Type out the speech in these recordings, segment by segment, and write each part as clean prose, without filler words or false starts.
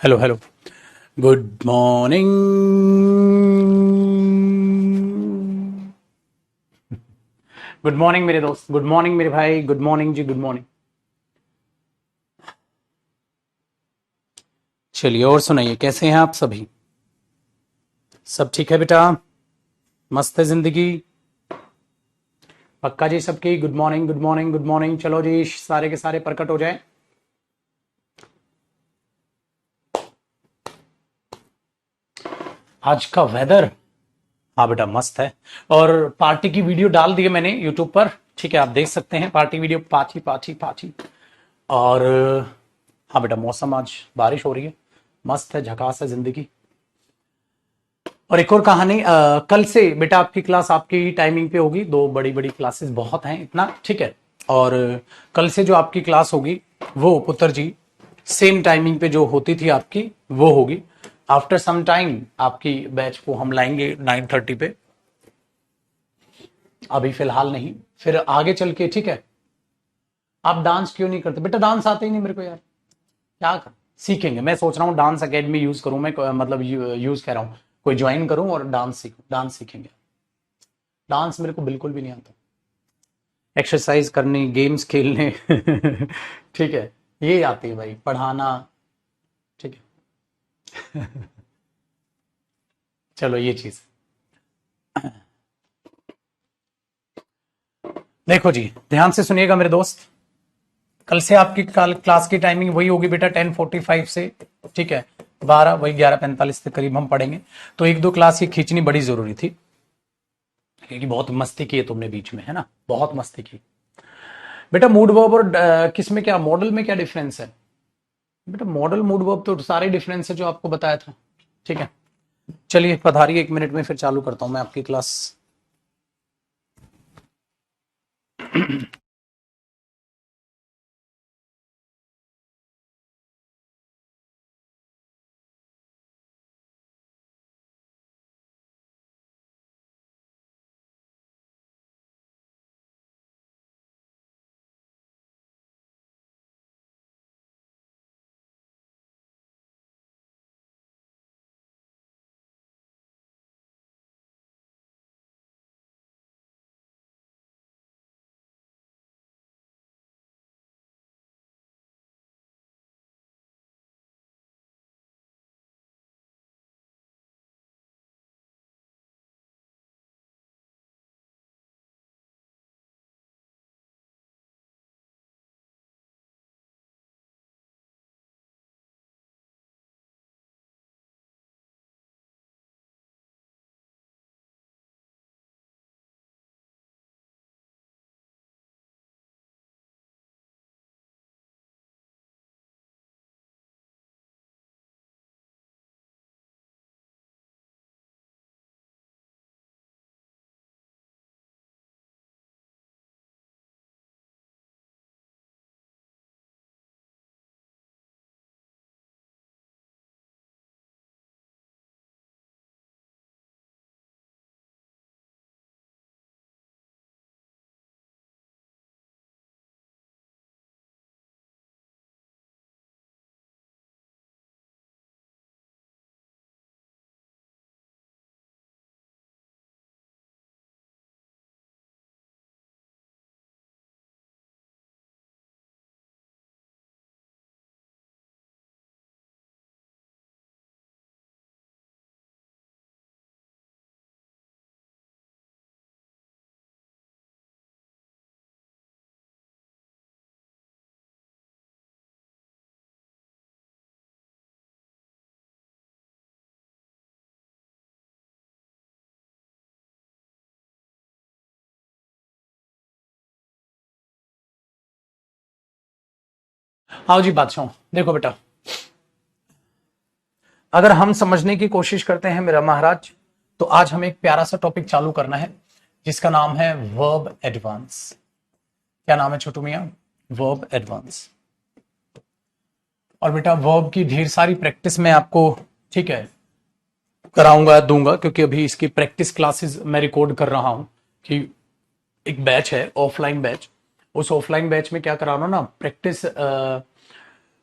Hello hello. Good morning. Good morning मेरे दोस्त, good morning मेरे भाई, गुड मॉर्निंग जी, गुड मॉर्निंग। चलिए और सुनाइए, कैसे हैं आप सभी? सब ठीक है बेटा? मस्त है जिंदगी? पक्का जी सबकी? Good morning, good morning, good morning. चलो जी, सारे के सारे प्रकट हो जाए। आज का वेदर, हाँ बेटा मस्त है। और पार्टी की वीडियो डाल दी है मैंने यूट्यूब पर, ठीक है, आप देख सकते हैं पार्टी वीडियो। पाची पाची पाची। और हाँ बेटा, मौसम आज बारिश हो रही है, मस्त है, झकास है जिंदगी। और एक और कहानी, कल से बेटा आपकी क्लास आपकी टाइमिंग पे होगी। दो बड़ी बड़ी क्लासेस बहुत हैं इतना, ठीक है। और कल से जो आपकी क्लास होगी वो पुत्र जी सेम टाइमिंग पे जो होती थी आपकी वो होगी। आफ्टर सम टाइम आपकी बैच को हम लाएंगे 9:30 पे। अभी फिलहाल नहीं, फिर आगे चल के, ठीक है। आप डांस क्यों नहीं करते बेटा? डांस आते ही नहीं मेरे को यार। क्या कर सीखेंगे? मैं सोच रहा हूँ डांस अकेडमी यूज करूं मैं, मतलब यूज कह रहा हूँ, कोई ज्वाइन करूं और डांस सीखूं। डांस सीखेंगे। डांस मेरे को बिल्कुल भी नहीं आता। एक्सरसाइज करनी, गेम्स खेलने ठीक है, ये आती है भाई, पढ़ाना, ठीक है। चलो ये चीज, देखो जी, ध्यान से सुनिएगा मेरे दोस्त। कल से आपकी क्लास की टाइमिंग वही होगी बेटा, 10:45 से, ठीक है, 12, वही 11:45 के करीब हम पढ़ेंगे। तो एक दो क्लास की खींचनी बड़ी जरूरी थी, क्योंकि बहुत मस्ती की है तुमने बीच में, है ना, बहुत मस्ती की। बेटा मूड वर्ब और किस में क्या, मॉडल में क्या डिफरेंस है? बेटा मॉडल मूड वर्ब तो सारे डिफरेंस है जो आपको बताया था, ठीक है। चलिए पधारिए, 1 मिनट में फिर चालू करता हूं मैं आपकी क्लास। आओ जी बादशाह, देखो बेटा, अगर हम समझने की कोशिश करते हैं मेरा महाराज, तो आज हमें एक प्यारा सा टॉपिक चालू करना है जिसका नाम है वर्ब एडवांस। क्या नाम है छोटू मियां? Verb advance. और बेटा वर्ब की ढेर सारी प्रैक्टिस मैं आपको, ठीक है, कराऊंगा, दूंगा, क्योंकि अभी इसकी प्रैक्टिस क्लासेस मैं रिकॉर्ड कर रहा हूं। कि एक बैच है ऑफलाइन बैच, उस ऑफलाइन बैच में क्या करा रहा हूं ना, प्रैक्टिस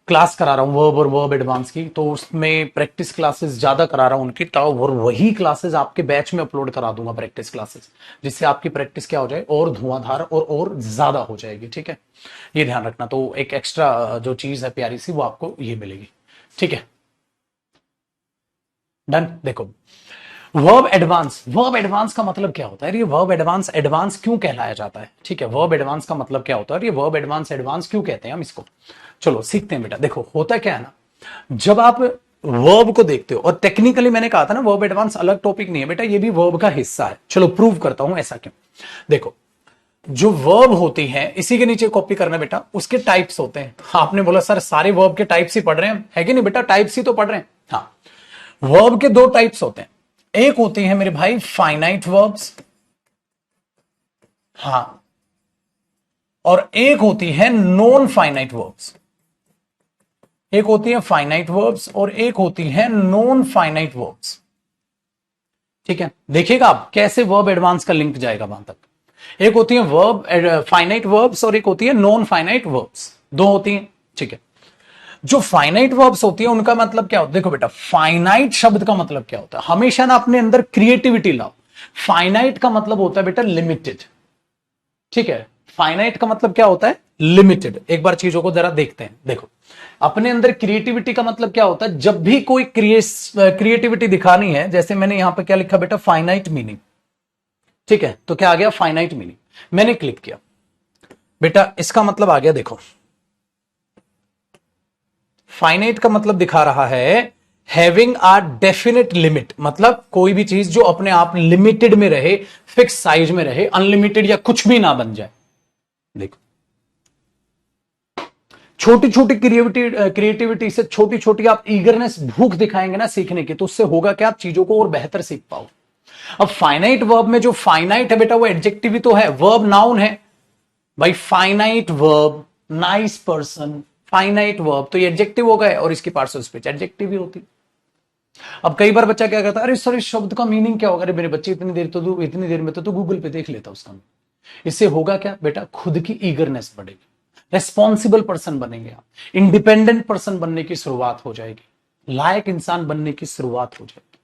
क्लास करा रहा हूँ वर्ब और वर्ब एडवांस की, तो उसमें प्रैक्टिस क्लासेस ज्यादा करा रहा हूँ उनकी, तो और वही क्लासेस आपके बैच में अपलोड करा दूंगा प्रैक्टिस क्लासेस, जिससे आपकी प्रैक्टिस क्या हो जाए और धुआंधार और ज्यादा हो जाएगी। ठीक है, ये ध्यान रखना। तो एक एक्स्ट्रा जो चीज है प्यारी सी वो आपको ये मिलेगी। ठीक है, डन। देखो वर्ब एडवांस, वर्ब एडवांस का मतलब क्या होता है? ये वर्ब एडवांस एडवांस क्यों कहलाया जाता है? ठीक है, वर्ब एडवांस का मतलब क्या होता है? ये वर्ब एडवांस एडवांस क्यों कहते हैं हम इसको? चलो सीखते हैं बेटा। देखो होता क्या है ना, जब आप वर्ब को देखते हो, और टेक्निकली मैंने कहा था ना वर्ब एडवांस अलग टॉपिक नहीं है बेटा, ये भी वर्ब का हिस्सा है। चलो प्रूव करता हूं ऐसा क्यों। देखो जो वर्ब होती है, इसी के नीचे कॉपी करना बेटा, उसके टाइप्स होते हैं। आपने बोला सर सारे वर्ब के टाइप्स ही पढ़ रहे हैं, है कि नहीं बेटा? टाइप्स ही तो पढ़ रहे हैं। हाँ, वर्ब के दो टाइप्स होते हैं, एक होती है मेरे भाई फाइनाइट वर्ब्स, हाँ, और एक होती है नॉन फाइनाइट वर्ब्स। एक होती है फाइनाइट वर्ब्स और एक होती है नॉन फाइनाइट वर्ब्स। ठीक है, देखिएगा आप कैसे वर्ब एडवांस का लिंक जाएगा वहां तक। एक होती है वर्ब फाइनाइट वर्ब्स और एक होती है नॉन फाइनाइट वर्ब्स, दो होती हैं। ठीक है, जो फाइनाइट वर्ब्स होती है उनका मतलब क्या होता है? देखो बेटा, फाइनाइट शब्द का मतलब क्या होता है? हमेशा ना अपने अंदर क्रिएटिविटी लाओ। फाइनाइट का मतलब होता है बेटा लिमिटेड। ठीक है, फाइनाइट का मतलब क्या होता है? लिमिटेड। एक बार चीजों को जरा देखते हैं। देखो अपने अंदर क्रिएटिविटी का मतलब क्या होता है? जब भी कोई क्रिएटिविटी दिखानी है, जैसे मैंने यहां पे क्या लिखा बेटा? Finite meaning. ठीक है, तो क्या आ गया? Finite meaning. मैंने क्लिक किया बेटा, इसका मतलब आ गया, देखो फाइनाइट का मतलब दिखा रहा है हैविंग अ डेफिनेट लिमिट, मतलब कोई भी चीज जो अपने आप लिमिटेड में रहे, फिक्स साइज में रहे, अनलिमिटेड या कुछ भी ना बन जाए। देखो छोटी छोटी क्रिएटिविटी से, छोटी छोटी आप ईगरनेस, भूख दिखाएंगे ना सीखने की, तो उससे होगा क्या? आप चीजों को और बेहतर सीख पाओ। अब फाइनाइट वर्ब में जो फाइनाइट है बेटा, वो एडजेक्टिव ही तो है, वर्ब नाउन है भाई। Finite verb, nice person, finite verb, तो ये एडजेक्टिव हो गए और इसकी पार्ट्स ऑफ स्पीच एडजेक्टिव ही होती। अब कई बार बच्चा क्या कहता है? अरे सर इस शब्द का मीनिंग क्या होगा? अरे मेरे बच्चे इतनी देर में तो गूगल पे देख लेता उसका। इससे होगा क्या बेटा? खुद की ईगरनेस बढ़ेगी, रेस्पॉन्सिबल पर्सन बनेंगे आप, इंडिपेंडेंट पर्सन बनने की शुरुआत हो जाएगी, लायक इंसान बनने की शुरुआत हो जाएगी।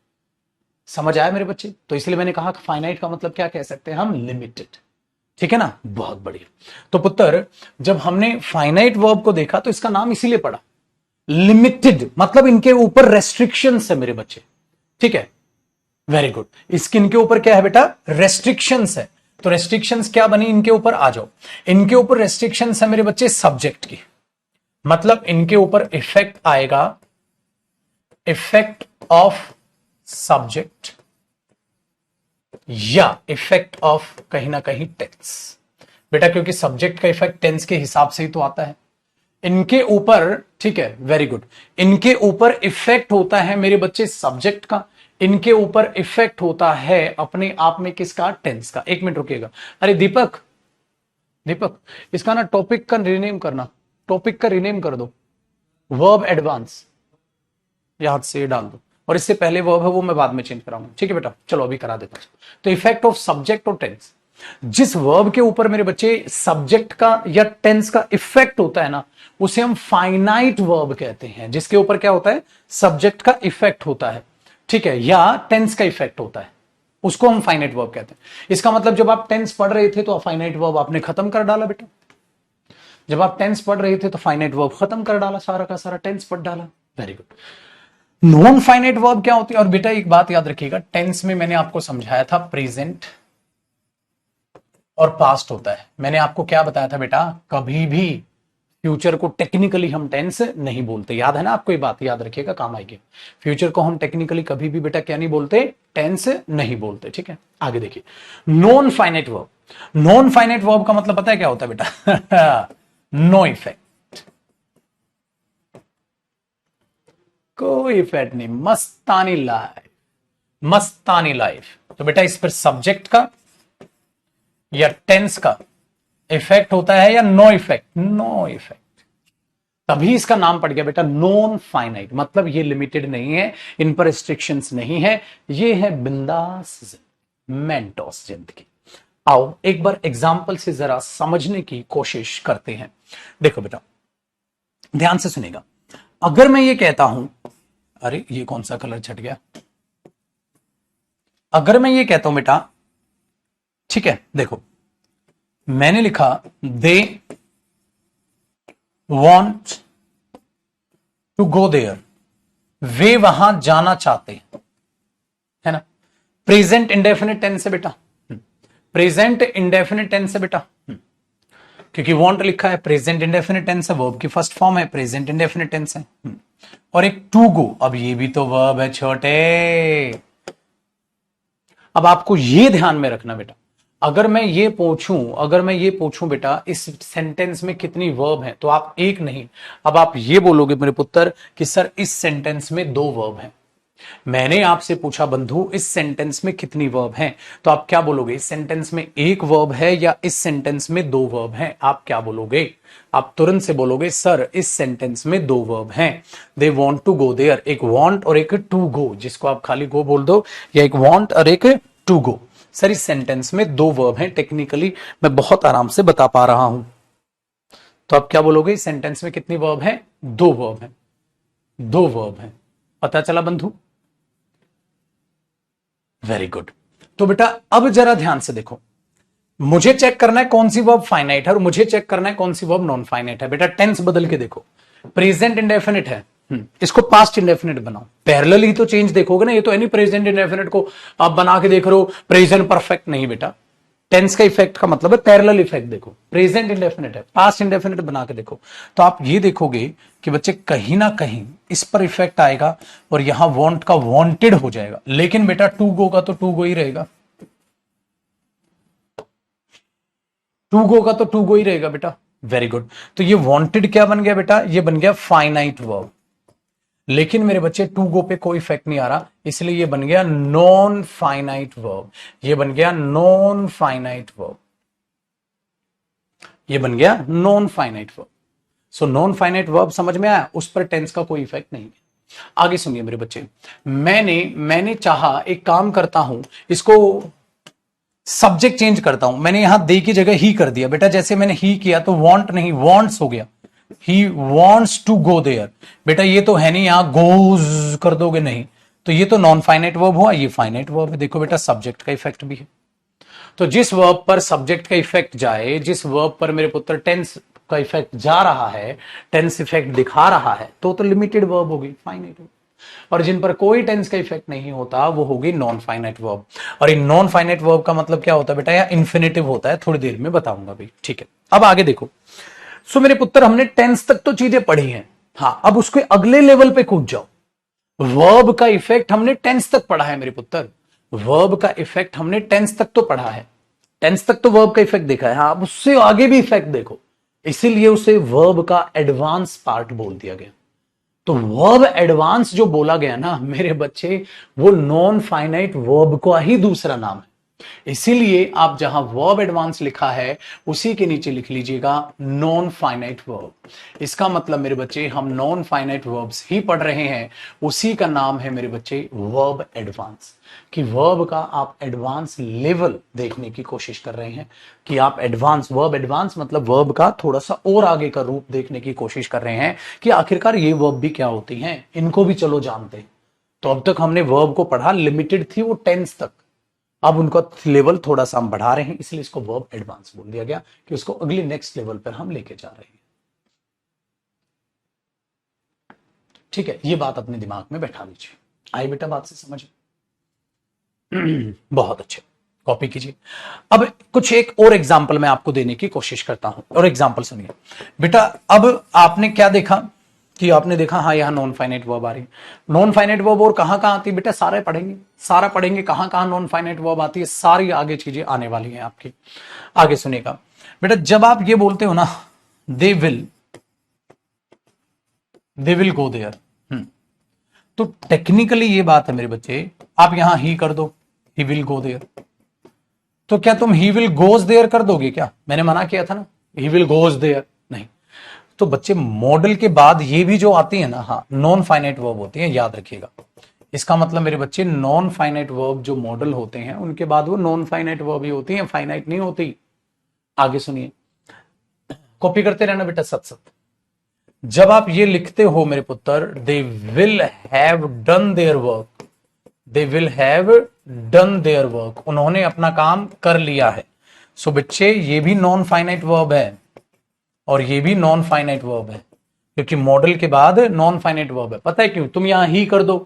समझ आया मेरे बच्चे? तो इसलिए मैंने कहा कि फाइनाइट का मतलब क्या कह सकते हैं हम? लिमिटेड। ठीक है ना, बहुत बढ़िया। तो पुत्र, जब हमने फाइनाइट वर्ब को देखा तो इसका नाम इसीलिए पड़ा लिमिटेड, मतलब इनके ऊपर रेस्ट्रिक्शंस है मेरे बच्चे। ठीक है, वेरी गुड। इसके इनके ऊपर क्या है बेटा? रेस्ट्रिक्शंस है। तो रेस्ट्रिक्शंस क्या बनी इनके ऊपर? आ जाओ। इनके ऊपर रेस्ट्रिक्शंस है मेरे बच्चे सब्जेक्ट की, मतलब इनके ऊपर इफेक्ट आएगा, इफेक्ट ऑफ सब्जेक्ट या इफेक्ट ऑफ कहीं ना कहीं टेंस। बेटा क्योंकि सब्जेक्ट का इफेक्ट टेंस के हिसाब से ही तो आता है इनके ऊपर। ठीक है, वेरी गुड। इनके ऊपर इफेक्ट होता है मेरे बच्चे सब्जेक्ट का, इनके ऊपर इफेक्ट होता है अपने आप में किसका? टेंस का। एक मिनट रुकिएगा। अरे दीपक, दीपक इसका ना टॉपिक का रिनेम करना, टॉपिक का रिनेम कर दो, वर्ब एडवांस याद से डाल दो, और इससे पहले वर्ब है वो मैं बाद में चेंज कराऊंगा। ठीक है बेटा, चलो अभी करा देता हूं। तो इफेक्ट ऑफ सब्जेक्ट और टेंस, जिस वर्ब के ऊपर मेरे बच्चे सब्जेक्ट का या टेंस का इफेक्ट होता है ना, उसे हम फाइनाइट वर्ब कहते हैं। जिसके ऊपर क्या होता है? सब्जेक्ट का इफेक्ट होता है, ठीक है, या टेंस का इफेक्ट होता है, उसको हम फाइनाइट वर्ब कहते हैं। इसका मतलब जब आप टेंस पढ़ रहे थे तो फाइनाइट वर्ब आपने खत्म कर डाला बेटा। जब आप टेंस पढ़ रहे थे तो फाइनाइट वर्ब खत्म कर डाला, सारा का सारा टेंस पढ़ डाला। Very good. Non finite verb क्या होती है? और बेटा एक बात याद रखिएगा, टेंस में मैंने आपको समझाया था प्रेजेंट और पास्ट होता है। मैंने आपको क्या बताया था बेटा? कभी भी फ्यूचर को टेक्निकली हम टेंस नहीं बोलते। याद है ना आपको? ये बात याद रखिएगा, काम आएगी। फ्यूचर को हम टेक्निकली कभी भी बेटा क्या नहीं बोलते? टेंस नहीं बोलते। ठीक है, आगे देखिए। Non finite verb, non finite verb का मतलब पता है क्या होता है बेटा? नो इफेक्ट, कोई इफेक्ट नहीं, मस्तानी लाइफ, मस्तानी लाइफ। तो बेटा इस पर सब्जेक्ट का या टेंस का इफेक्ट होता है या नो इफेक्ट? No effect. तभी इसका नाम पड़ गया बेटा नॉन फाइनाइट, मतलब ये लिमिटेड नहीं है, इन पर रिस्ट्रिक्शंस नहीं है, ये है बिंदास मेंटोस जिंदगी। आओ एक बार एग्जाम्पल से जरा समझने की कोशिश करते हैं। देखो बेटा, ध्यान से सुनेगा। अगर मैं ये कहता हूं, अरे ये कौन सा कलर छट गया, अगर मैं ये कहता हूं बेटा, ठीक है देखो, मैंने लिखा they want to go there, वे वहां जाना चाहते हैं, है ना। प्रेजेंट इंडेफिनिट टेंस है बेटा, प्रेजेंट इंडेफिनिट टेंस है बेटा, क्योंकि वांट लिखा है, प्रेजेंट इंडेफिनिट टेंस है, वर्ब की फर्स्ट फॉर्म है, प्रेजेंट इंडेफिनिट टेंस है। और एक टू गो, अब ये भी तो वर्ब है छोटे। अब आपको ये ध्यान में रखना बेटा, अगर मैं ये पूछूं बेटा इस सेंटेंस में कितनी वर्ब है, तो आप एक नहीं, अब आप ये बोलोगे मेरे पुत्र कि सर इस सेंटेंस में दो वर्ब हैं। मैंने आपसे पूछा बंधु इस सेंटेंस में कितनी वर्ब हैं, तो आप क्या बोलोगे, इस सेंटेंस में एक वर्ब है या इस सेंटेंस में दो वर्ब हैं? आप क्या बोलोगे? आप तुरंत से बोलोगे सर इस सेंटेंस में दो वर्ब हैं। They want to go there, एक वॉन्ट और एक टू गो, जिसको आप खाली गो बोल दो, या एक वॉन्ट और एक टू गो। सर इस सेंटेंस में दो वर्ब हैं, टेक्निकली मैं बहुत आराम से बता पा रहा हूं। तो आप क्या बोलोगे, इस सेंटेंस में कितनी वर्ब है? दो वर्ब है, दो वर्ब है। पता चला बंधु? Very good. तो बेटा अब जरा ध्यान से देखो, मुझे चेक करना है कौन सी वर्ब फाइनाइट है और मुझे चेक करना है कौन सी वर्ब नॉन फाइनाइट है। बेटा टेंस बदल के देखो, प्रेजेंट इंडेफिनिट है, इसको पास्ट इंडेफिनिट बनाओ। पैरेलल ही तो चेंज देखोगे ना, ये तो एनी प्रेजेंट इंडेफिनिट को आप बना के देख रहे हो, प्रेजेंट परफेक्ट नहीं बेटा। टेंस का इफेक्ट का मतलब है पैरेलल इफेक्ट। देखो प्रेजेंट इंडेफिनिट है, पास्ट इंडेफिनिट बना के देखो, तो आप ये देखोगे कि बच्चे कहीं ना कहीं इस पर इफेक्ट आएगा और यहां वांट का वांटेड हो जाएगा। लेकिन बेटा टू गो का तो टू गो ही रहेगा, टू गो का तो टू गो ही रहेगा बेटा। Very good. तो ये वांटेड क्या बन गया बेटा? ये बन गया फाइनाइट वर्ब। लेकिन मेरे बच्चे टू गो पे कोई इफेक्ट नहीं आ रहा, इसलिए ये बन गया नॉन फाइनाइट वर्ब। ये बन गया नॉन फाइनाइट वर्ब, ये बन गया non finite verb. So non finite verb समझ में आया, उस पर टेंस का कोई इफेक्ट नहीं है। आगे सुनिए मेरे बच्चे, मैंने चाहा, एक काम करता हूं, इसको सब्जेक्ट चेंज करता हूं। मैंने यहां दे की जगह ही कर दिया बेटा। जैसे मैंने ही किया तो वांट नहीं वांट्स हो गया, he wants to go there. बेटा ये तो है नहीं, यहां गोज कर दोगे नहीं, तो ये तो नॉन फाइनाइट वर्ब हुआ, ये फाइनाइट वर्ब है। देखो बेटा सब्जेक्ट का इफेक्ट भी है। तो जिस वर्ब पर सब्जेक्ट का इफेक्ट जाए, जिस वर्ब पर मेरे पुत्र टेंस का इफेक्ट जा रहा है, टेंस इफेक्ट दिखा रहा है, तो लिमिटेड वर्ब होगी, फाइनाइट। और जिन पर कोई टेंस का इफेक्ट नहीं होता वो होगी नॉन फाइनाइट वर्ब। और इन नॉन फाइनाइट वर्ब का मतलब क्या होता है बेटा? या इन्फिनेटिव होता है, थोड़ी देर में बताऊंगा भाई, ठीक है। अब आगे देखो, सो मेरे पुत्र हमने टेंस तक तो चीजें पढ़ी हैं। हाँ अब उसके अगले लेवल पे कूद जाओ। वर्ब का इफेक्ट हमने टेंस तक पढ़ा है मेरे पुत्र, वर्ब का इफेक्ट हमने टेंस तक तो पढ़ा है, टेंस तक तो वर्ब का इफेक्ट देखा है। हाँ अब उससे आगे भी इफेक्ट देखो, इसीलिए उसे वर्ब का एडवांस पार्ट बोल दिया गया। तो वर्ब एडवांस जो बोला गया ना मेरे बच्चे, वो नॉन फाइनाइट वर्ब का ही दूसरा नाम है। इसीलिए आप जहां वर्ब एडवांस लिखा है उसी के नीचे लिख लीजिएगा नॉन फाइनाइट वर्ब। इसका मतलब मेरे बच्चे हम नॉन फाइनाइट वर्ब्स ही पढ़ रहे हैं, उसी का नाम है मेरे बच्चे वर्ब एडवांस। कि वर्ब का आप एडवांस लेवल देखने की कोशिश कर रहे हैं, कि आप एडवांस, वर्ब एडवांस मतलब वर्ब का थोड़ा सा और आगे का रूप देखने की कोशिश कर रहे हैं कि आखिरकार ये वर्ब भी क्या होती हैं, इनको भी चलो जानते हैं। तो अब तक हमने वर्ब को पढ़ा, लिमिटेड थी वो टेंस तक, अब उनका लेवल थोड़ा सा हम बढ़ा रहे हैं, इसलिए इसको वर्ब एडवांस बोल दिया गया कि उसको अगली नेक्स्ट लेवल पर हम लेके जा रहे हैं। ठीक है, ये बात अपने दिमाग में बैठा लीजिए। आई बेटा बात से समझ? बहुत अच्छे, कॉपी कीजिए। अब कुछ एक और एग्जाम्पल मैं आपको देने की कोशिश करता हूं, और एग्जाम्पल सुनिए बेटा। अब आपने क्या देखा कि आपने देखा हाँ यहां नॉन फाइनाइट वर्ब आ रही है। नॉन फाइनाइट वर्ब और कहां कहां आती है बेटा? सारे पढ़ेंगे, सारा पढ़ेंगे कहां कहां नॉन फाइनाइट वर्ब आती है, सारी आगे चीजें आने वाली हैं आपकी। आगे सुनिएगा बेटा, जब आप ये बोलते हो ना दे विल गो देयर, तो टेक्निकली ये बात है मेरे बच्चे, आप यहां ही कर दो, ही विल गो देयर। तो क्या तुम ही विल गोज देयर कर दोगे क्या? मैंने मना किया था ना, ही विल गोज देयर नहीं। तो बच्चे मॉडल के बाद ये भी जो आती है ना, हाँ नॉन फाइनाइट वर्ब होती है, याद रखिएगा। इसका मतलब मेरे बच्चे नॉन फाइनाइट वर्ब जो मॉडल होते हैं उनके बाद वो नॉन फाइनाइट वर्ब ही होती है, फाइनाइट नहीं होती। आगे सुनिए, कॉपी करते रहना बेटा सत सत। जब आप ये लिखते हो मेरे पुत्र, they will have done their work, they will have done their work, उन्होंने अपना काम कर लिया है। सो बच्चे ये भी नॉन फाइनाइट वर्ब है और ये भी नॉन फाइनाइट वर्ब है, क्योंकि मॉडल के बाद नॉन फाइनाइट वर्ब है। पता है क्यों? तुम यहां ही कर दो,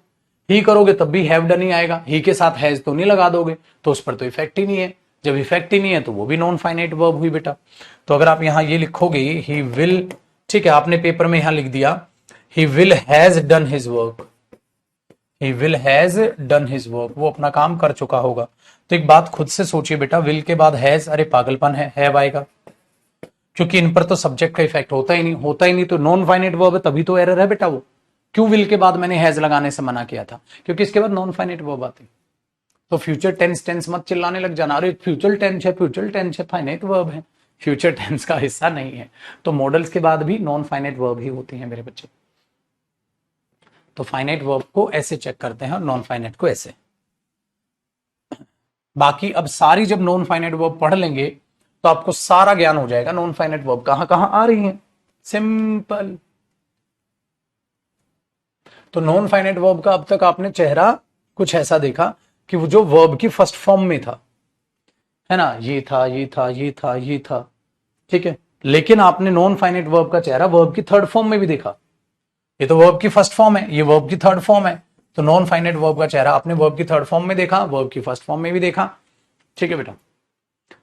ही करोगे तब भी हैव डन ही आएगा, ही के साथ हैज तो नहीं लगा दोगे, तो उस पर तो इफेक्ट ही नहीं है। जब इफेक्ट ही नहीं है तो वो भी नॉन फाइनाइट वर्ब हुई बेटा। तो अगर आप यहां ये लिखोगे ही विल, ठीक है, आपने पेपर में यहां लिख दिया he will has done his work, he will has done his work, वो अपना काम कर चुका होगा। तो एक बात खुद से सोचिए बेटा, विल के बाद हैज, अरे पागलपन है, हैव आएगा, क्योंकि इन पर तो सब्जेक्ट का इफेक्ट होता ही नहीं, होता ही नहीं तो नॉन फाइनाइट वर्ब है, तभी तो एरर है बेटा। वो क्यों विल के बाद मैंने हैज लगाने से मना किया था? क्योंकि इसके बाद नॉन फाइनाइट वर्ब आती। तो फ्यूचर टेंस टेंस मत चिल्लाने लग जाना, अरे फ्यूचर टेंस है, फ्यूचर टेंस है, फाइनाइट वर्ब है, फ्यूचर टेंस का हिस्सा नहीं है। तो मॉडल्स के बाद भी नॉन फाइनाइट वर्ब ही होती है मेरे बच्चे। तो फाइनाइट वर्ब को ऐसे चेक करते हैं और नॉन फाइनाइट को ऐसे। बाकी अब सारी जब नॉन फाइनाइट वर्ब पढ़ लेंगे तो आपको सारा ज्ञान हो जाएगा, नॉन फाइनाइट वर्ब कहां कहां आ रही है। सिंपल। तो नॉन फाइनाइट वर्ब का अब तक आपने चेहरा कुछ ऐसा देखा कि वो जो वर्ब की फर्स्ट फॉर्म में था, है ना, ये था, ये था, ये था, ये था, ठीक है। लेकिन आपने नॉन फाइनाइट वर्ब का चेहरा वर्ब की थर्ड फॉर्म में भी देखा। ये तो वर्ब की फर्स्ट फॉर्म है, ये वर्ब की थर्ड फॉर्म है। तो नॉन फाइनाइट वर्ब का चेहरा आपने वर्ब की थर्ड फॉर्म में देखा, वर्ब की फर्स्ट फॉर्म में भी देखा। ठीक है बेटा।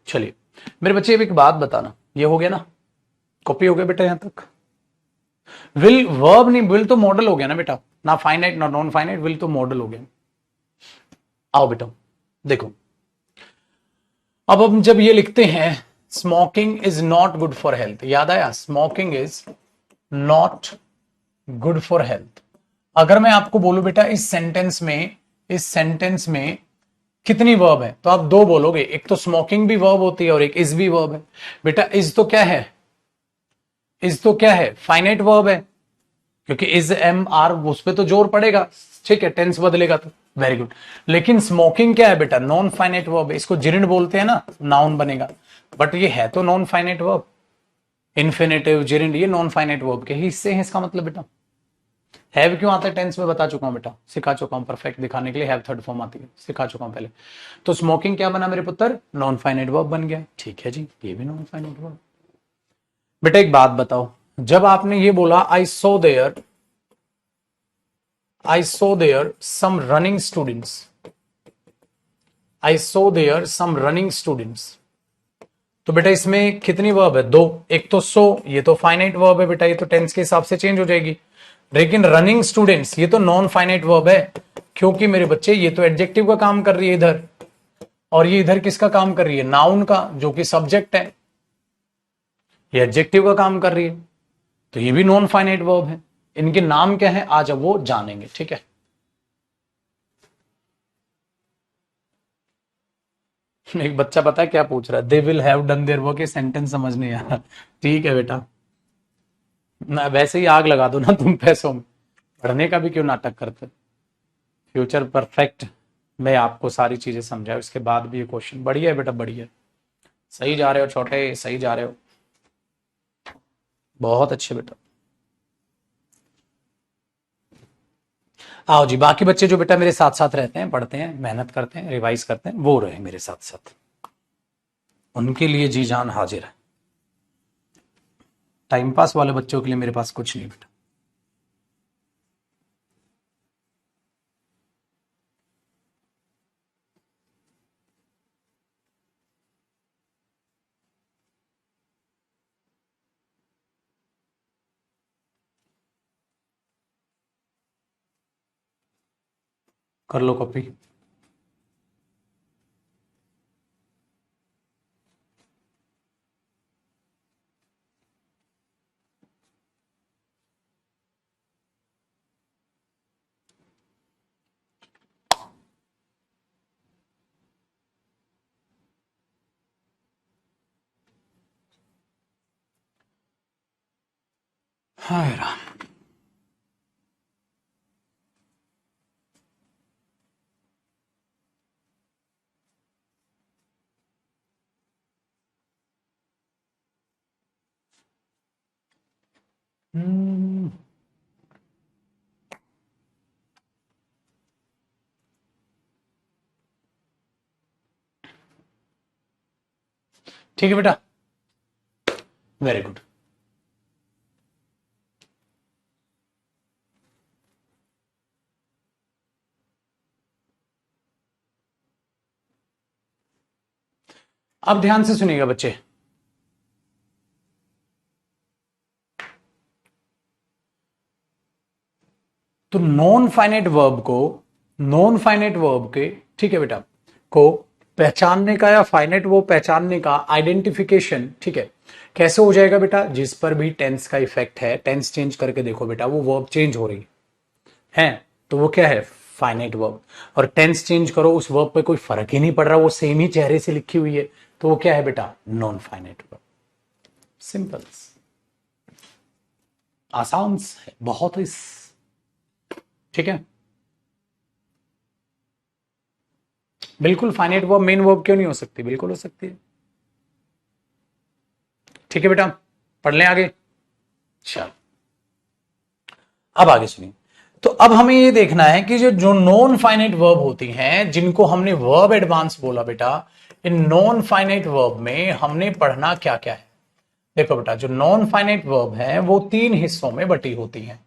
चलिए मेरे बच्चे अब एक बात बताना, ये हो गया ना, कॉपी हो गया बेटा यहां तक। विल वर्ब नहीं, विल तो मॉडल हो गया ना बेटा, ना फाइनाइट ना नॉन फाइनाइट, विल तो मॉडल हो गया। आओ बेटा देखो, अब हम जब ये लिखते हैं smoking is not good for health, याद आया, smoking is not good for health. अगर मैं आपको बोलूं बेटा इस सेंटेंस में, इस सेंटेंस में कितनी वर्ब है, तो आप दो बोलोगे, एक तो स्मोकिंग भी वर्ब होती है और एक इज भी वर्ब है। बेटा इज तो क्या है, इज तो क्या है, फाइनाइट वर्ब है, क्योंकि इज एम आर उस पर तो जोर पड़ेगा, ठीक है, टेंस बदलेगा तो। Very good. लेकिन स्मोकिंग क्या है बेटा, नॉन फाइनाइट वर्ब है, इसको जिरिंड बोलते हैं ना, नाउन बनेगा, बट ये है तो नॉन फाइनाइट वर्ब। इन्फिनेटिव जिरिंड ये नॉन फाइनाइट वर्ब के हिस्से हैं, इसका मतलब बेटा। हैव क्यों आता है टेंस में, बता चुका हूं बेटा, सिखा चुका हूं, परफेक्ट दिखाने के लिए हैव थर्ड फॉर्म आती है, सिखा चुका हूं पहले। तो स्मोकिंग क्या बना मेरे पुत्र, नॉन फाइनाइट वर्ब बन गया, ठीक है जी, ये भी नॉन फाइनाइट वर्ब। बेटा एक बात बताओ, जब आपने ये बोला I saw there some running students, I saw there some running students, तो बेटा इसमें कितनी वर्ब है, दो। एक तो सो, ये तो फाइनाइट वर्ब है बेटा, ये तो टेंस के हिसाब से चेंज हो जाएगी। लेकिन रनिंग स्टूडेंट्स ये तो नॉन फाइनाइट वर्ब है, क्योंकि मेरे बच्चे ये तो एडजेक्टिव का काम कर रही है इधर, और ये इधर किसका काम कर रही है, नाउन का, जो कि सब्जेक्ट है। ये एडजेक्टिव का काम कर रही है, तो ये भी नॉन फाइनाइट वर्ब है। इनके नाम क्या है आज अब वो जानेंगे, ठीक है। एक बच्चा पता है क्या पूछ रहा है, they will have done their work, ये सेंटेंस समझ नहीं आ रहा। ठीक है बेटा, ना वैसे ही आग लगा दो ना तुम पैसों में, पढ़ने का भी क्यों नाटक करते। फ्यूचर परफेक्ट मैं आपको सारी चीजें समझाऊं, इसके बाद भी ये क्वेश्चन बढ़िया है बेटा, बढ़िया। सही जा रहे हो छोटे, सही जा रहे हो, बहुत अच्छे बेटा। आओ जी, बाकी बच्चे जो बेटा मेरे साथ साथ रहते हैं, पढ़ते हैं, मेहनत करते हैं, रिवाइज करते हैं, वो रहे मेरे साथ साथ, उनके लिए जी जान हाजिर है। टाइम पास वाले बच्चों के लिए मेरे पास कुछ नहीं बेटा। कर लो कॉपी। हाय राम। ठीक है बेटा, वेरी गुड। अब ध्यान से सुनिएगा बच्चे, तो नॉन फाइनाइट वर्ब को, नॉन फाइनाइट वर्ब के, ठीक है बेटा, को पहचानने का या फाइनाइट वर्ब पहचानने का आइडेंटिफिकेशन, ठीक है, कैसे हो जाएगा बेटा? जिस पर भी टेंस का इफेक्ट है, टेंस चेंज करके देखो बेटा, वो वर्ब चेंज हो रही है तो वो क्या है? Finite verb. और टेंस चेंज करो, उस वर्ब पे कोई फर्क ही नहीं पड़ रहा, वो सेम ही चेहरे से लिखी हुई है, तो वो क्या है बेटा? Non finite verb. सिंपल, आसान है बहुत ही, ठीक है। बिल्कुल, फाइनाइट वर्ब मेन वर्ब क्यों नहीं हो सकती? बिल्कुल हो सकती है। ठीक है बेटा, पढ़ लें आगे। चलो, अब आगे सुनिए। तो अब हमें ये देखना है कि जो जो नॉन फाइनाइट वर्ब होती हैं, जिनको हमने वर्ब एडवांस बोला बेटा, इन नॉन फाइनाइट वर्ब में हमने पढ़ना क्या क्या है। देखो बेटा, जो नॉन फाइनाइट वर्ब है वो तीन हिस्सों में बटी होती हैं।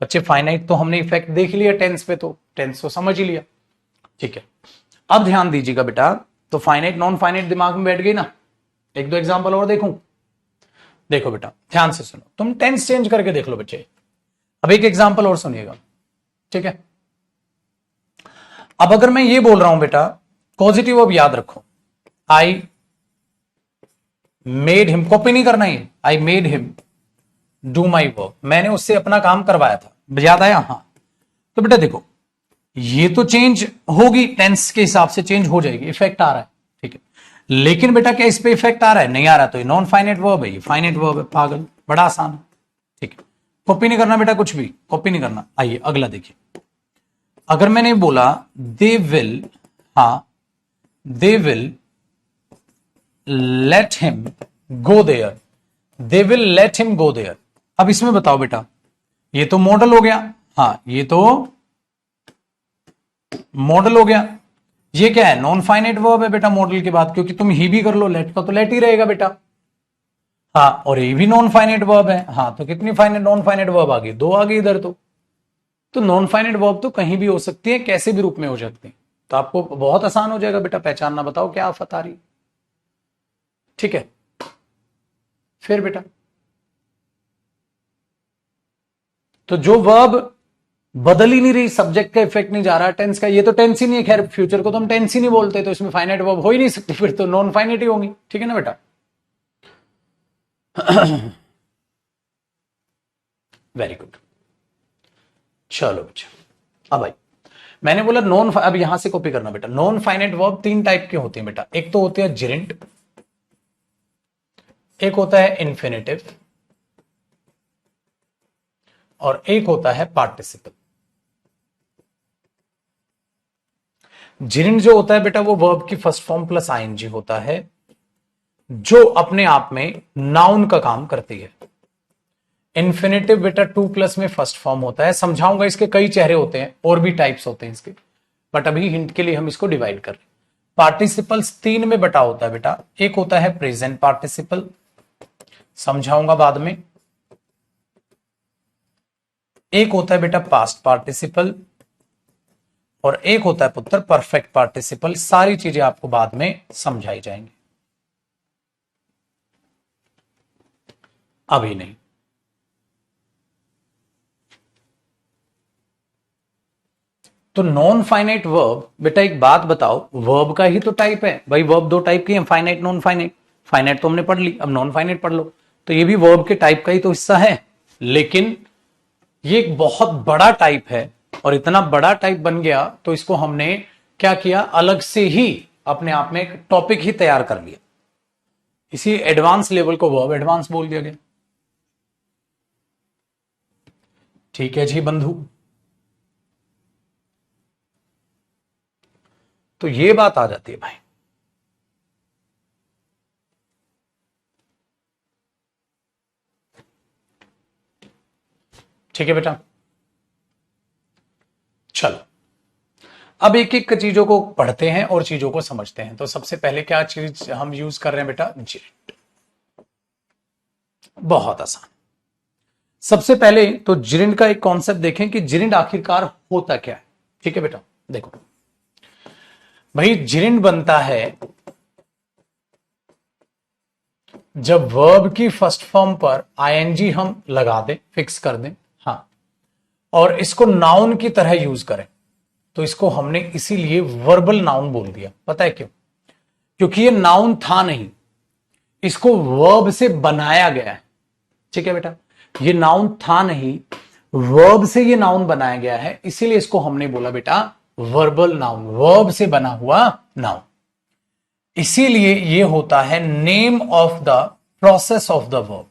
बच्चे, फाइनाइट तो हमने इफेक्ट देख लिया टेंस पे, तो टेंस तो समझ ही लिया, ठीक है। अब ध्यान दीजिएगा बेटा, तो फाइनाइट नॉन फाइनाइट दिमाग में बैठ गई ना? एक दो एग्जांपल और देखूं? देखो बेटा, ध्यान से सुनो, तुम टेंस चेंज करके देख लो बच्चे। अब एक एग्जांपल और सुनिएगा, ठीक है। अब अगर मैं ये बोल रहा हूं बेटा, पॉजिटिव अब याद रखो, आई मेड हिम, कॉपी नहीं करना है, I made him do my work, मैंने उससे अपना काम करवाया था, याद आया? हाँ। तो बेटा देखो, ये तो चेंज होगी, टेंस के हिसाब से चेंज हो जाएगी, इफेक्ट आ रहा है, ठीक है। लेकिन बेटा क्या इस पे इफेक्ट आ रहा है? नहीं आ रहा, तो ये नॉन फाइनाइट वर्ब है, ये फाइनाइट वर्ब है, पागल, बड़ा आसान है, ठीक है। कॉपी नहीं करना बेटा, कुछ भी कॉपी नहीं करना। आइए अगला देखिए, अगर मैंने बोला दे विल, हाँ, they will let him go there, they will let him go there. अब इसमें बताओ बेटा, ये तो मॉडल हो गया, हाँ, ये तो मॉडल हो गया। ये क्या है? नॉन फाइनाइट वर्ब है बेटा मॉडल के बाद, क्योंकि तुम ही भी कर लो, लेट का तो लेट ही रहेगा बेटा, हाँ। और ये भी नॉन फाइनाइट वर्ब है, हाँ, तो कितनी फाइनाइट नॉन फाइनाइट वर्ब आ गई? दो आ गई इधर तो नॉन फाइनाइट वर्ब तो कहीं भी हो सकती है, कैसे भी रूप में हो सकती है, तो आपको बहुत आसान हो जाएगा बेटा पहचानना। बताओ क्या आफत आ रही, ठीक है। फिर बेटा, तो जो वर्ब बदल ही नहीं रही, सब्जेक्ट का इफेक्ट नहीं जा रहा, टेंस का, ये तो टेंस ही नहीं है, खैर फ्यूचर को तो हम टेंस ही नहीं बोलते, तो इसमें फाइनाइट वर्ब हो ही नहीं सकती, फिर तो नॉन फाइनाइट ही होंगी, ठीक है ना बेटा? Very good. चलो बच्चा, अब भाई मैंने बोला नॉन, अब यहां से कॉपी करना बेटा, नॉन फाइनाइट वर्ब तीन टाइप के होते हैं बेटा, एक तो होते हैं जिरेंट, एक होता है इन्फिनेटिव, और एक होता है पार्टिसिपल। जिरेंट जो होता है बेटा, वो वर्ब की फर्स्ट फॉर्म प्लस आईएनजी होता है, जो अपने आप में नाउन का काम करती है। इन्फिनेटिव बेटा टू प्लस में फर्स्ट फॉर्म होता है, समझाऊंगा, इसके कई चेहरे होते हैं और भी टाइप्स होते हैं इसके, बट अभी हिंट के लिए हम इसको डिवाइड कर रहे हैं। पार्टिसिपल्स तीन में बटा होता है बेटा, एक होता है प्रेजेंट पार्टिसिपल, समझाऊंगा बाद में, एक होता है बेटा पास्ट पार्टिसिपल, और एक होता है पुत्र परफेक्ट पार्टिसिपल। सारी चीजें आपको बाद में समझाई जाएंगी, अभी नहीं। तो नॉन फाइनाइट वर्ब बेटा, एक बात बताओ, वर्ब का ही तो टाइप है भाई, वर्ब दो टाइप की है, फाइनाइट नॉन फाइनाइट। फाइनाइट तो हमने पढ़ ली, अब नॉन फाइनाइट पढ़ लो, तो ये भी वर्ब के टाइप का ही तो हिस्सा है, लेकिन ये एक बहुत बड़ा टाइप है, और इतना बड़ा टाइप बन गया तो इसको हमने क्या किया, अलग से ही अपने आप में एक टॉपिक ही तैयार कर लिया, इसी एडवांस लेवल को वर्ब एडवांस बोल दिया गया, ठीक है जी बंधु। तो ये बात आ जाती है भाई, ठीक है बेटा। चलो, अब एक एक चीजों को पढ़ते हैं और चीजों को समझते हैं। तो सबसे पहले क्या चीज हम यूज कर रहे हैं बेटा? जिरिंड। बहुत आसान। सबसे पहले तो जिरिंड का एक कॉन्सेप्ट देखें कि जिरिंड आखिरकार होता क्या है। ठीक है बेटा, देखो भाई, जिरिंड बनता है जब वर्ब की फर्स्ट फॉर्म पर आईएनजी हम लगा दें, फिक्स कर दें, हाँ, और इसको नाउन की तरह यूज करें। तो इसको हमने इसीलिए वर्बल नाउन बोल दिया। पता है क्यों? क्योंकि ये नाउन था नहीं, इसको वर्ब से बनाया गया है। ठीक है बेटा, ये नाउन था नहीं, वर्ब से ये नाउन बनाया गया है, इसीलिए इसको हमने बोला बेटा वर्बल नाउन, वर्ब से बना हुआ नाउन। इसीलिए ये होता है name of the process of the verb,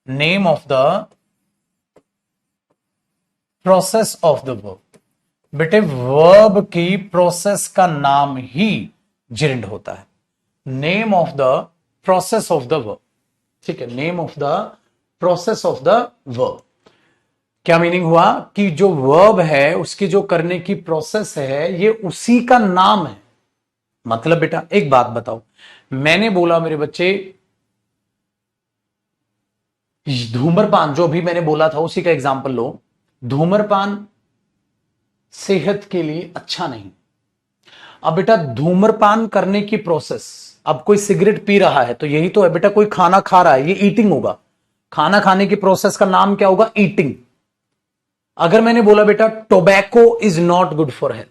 name of the process of the verb. बेटे वर्ब की प्रोसेस का नाम ही जिरिंड होता है, name of the process of the verb. ठीक है, name of the process of the verb. क्या मीनिंग हुआ कि जो वर्ब है उसकी जो करने की प्रोसेस है ये उसी का नाम है। मतलब बेटा एक बात बताओ, मैंने बोला मेरे बच्चे धूम्रपान, जो भी मैंने बोला था उसी का एग्जांपल लो। धूम्रपान सेहत के लिए अच्छा नहीं। अब बेटा धूम्रपान करने की प्रोसेस, अब कोई सिगरेट पी रहा है तो यही तो है बेटा, कोई खाना खा रहा है, ये ईटिंग होगा। खाना खाने की प्रोसेस का नाम क्या होगा? ईटिंग। अगर मैंने बोला बेटा tobacco is not good for health,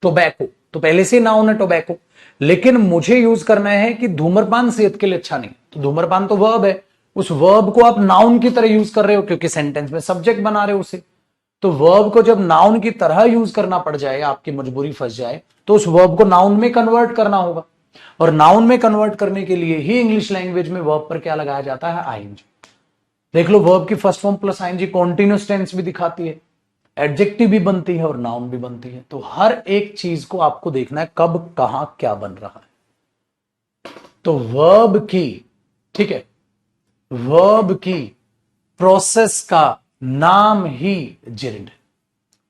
tobacco तो पहले से नाउन है टोबैको, लेकिन मुझे यूज करना है कि धूम्रपान सेहत के लिए अच्छा नहीं। तो धूम्रपान तो वर्ब है, उस वर्ब को आप नाउन की तरह यूज कर रहे हो क्योंकि सेंटेंस में सब्जेक्ट बना रहे हो उसे। तो वर्ब को जब नाउन की तरह यूज करना पड़ जाए, आपकी मजबूरी फंस जाए, तो उस वर्ब को नाउन में कन्वर्ट करना होगा। और नाउन में कन्वर्ट करने के लिए ही इंग्लिश लैंग्वेज में वर्ब पर क्या लगाया जाता है? आईएनजी। देख लो, वर्ब की first form plus ING continuous tense भी दिखाती है, एडजेक्टिव भी बनती है और नाउन भी बनती है। तो हर एक चीज को आपको देखना है कब कहां क्या बन रहा है। तो वर्ब की, ठीक है, वर्ब की प्रोसेस का नाम ही जिरिंड है।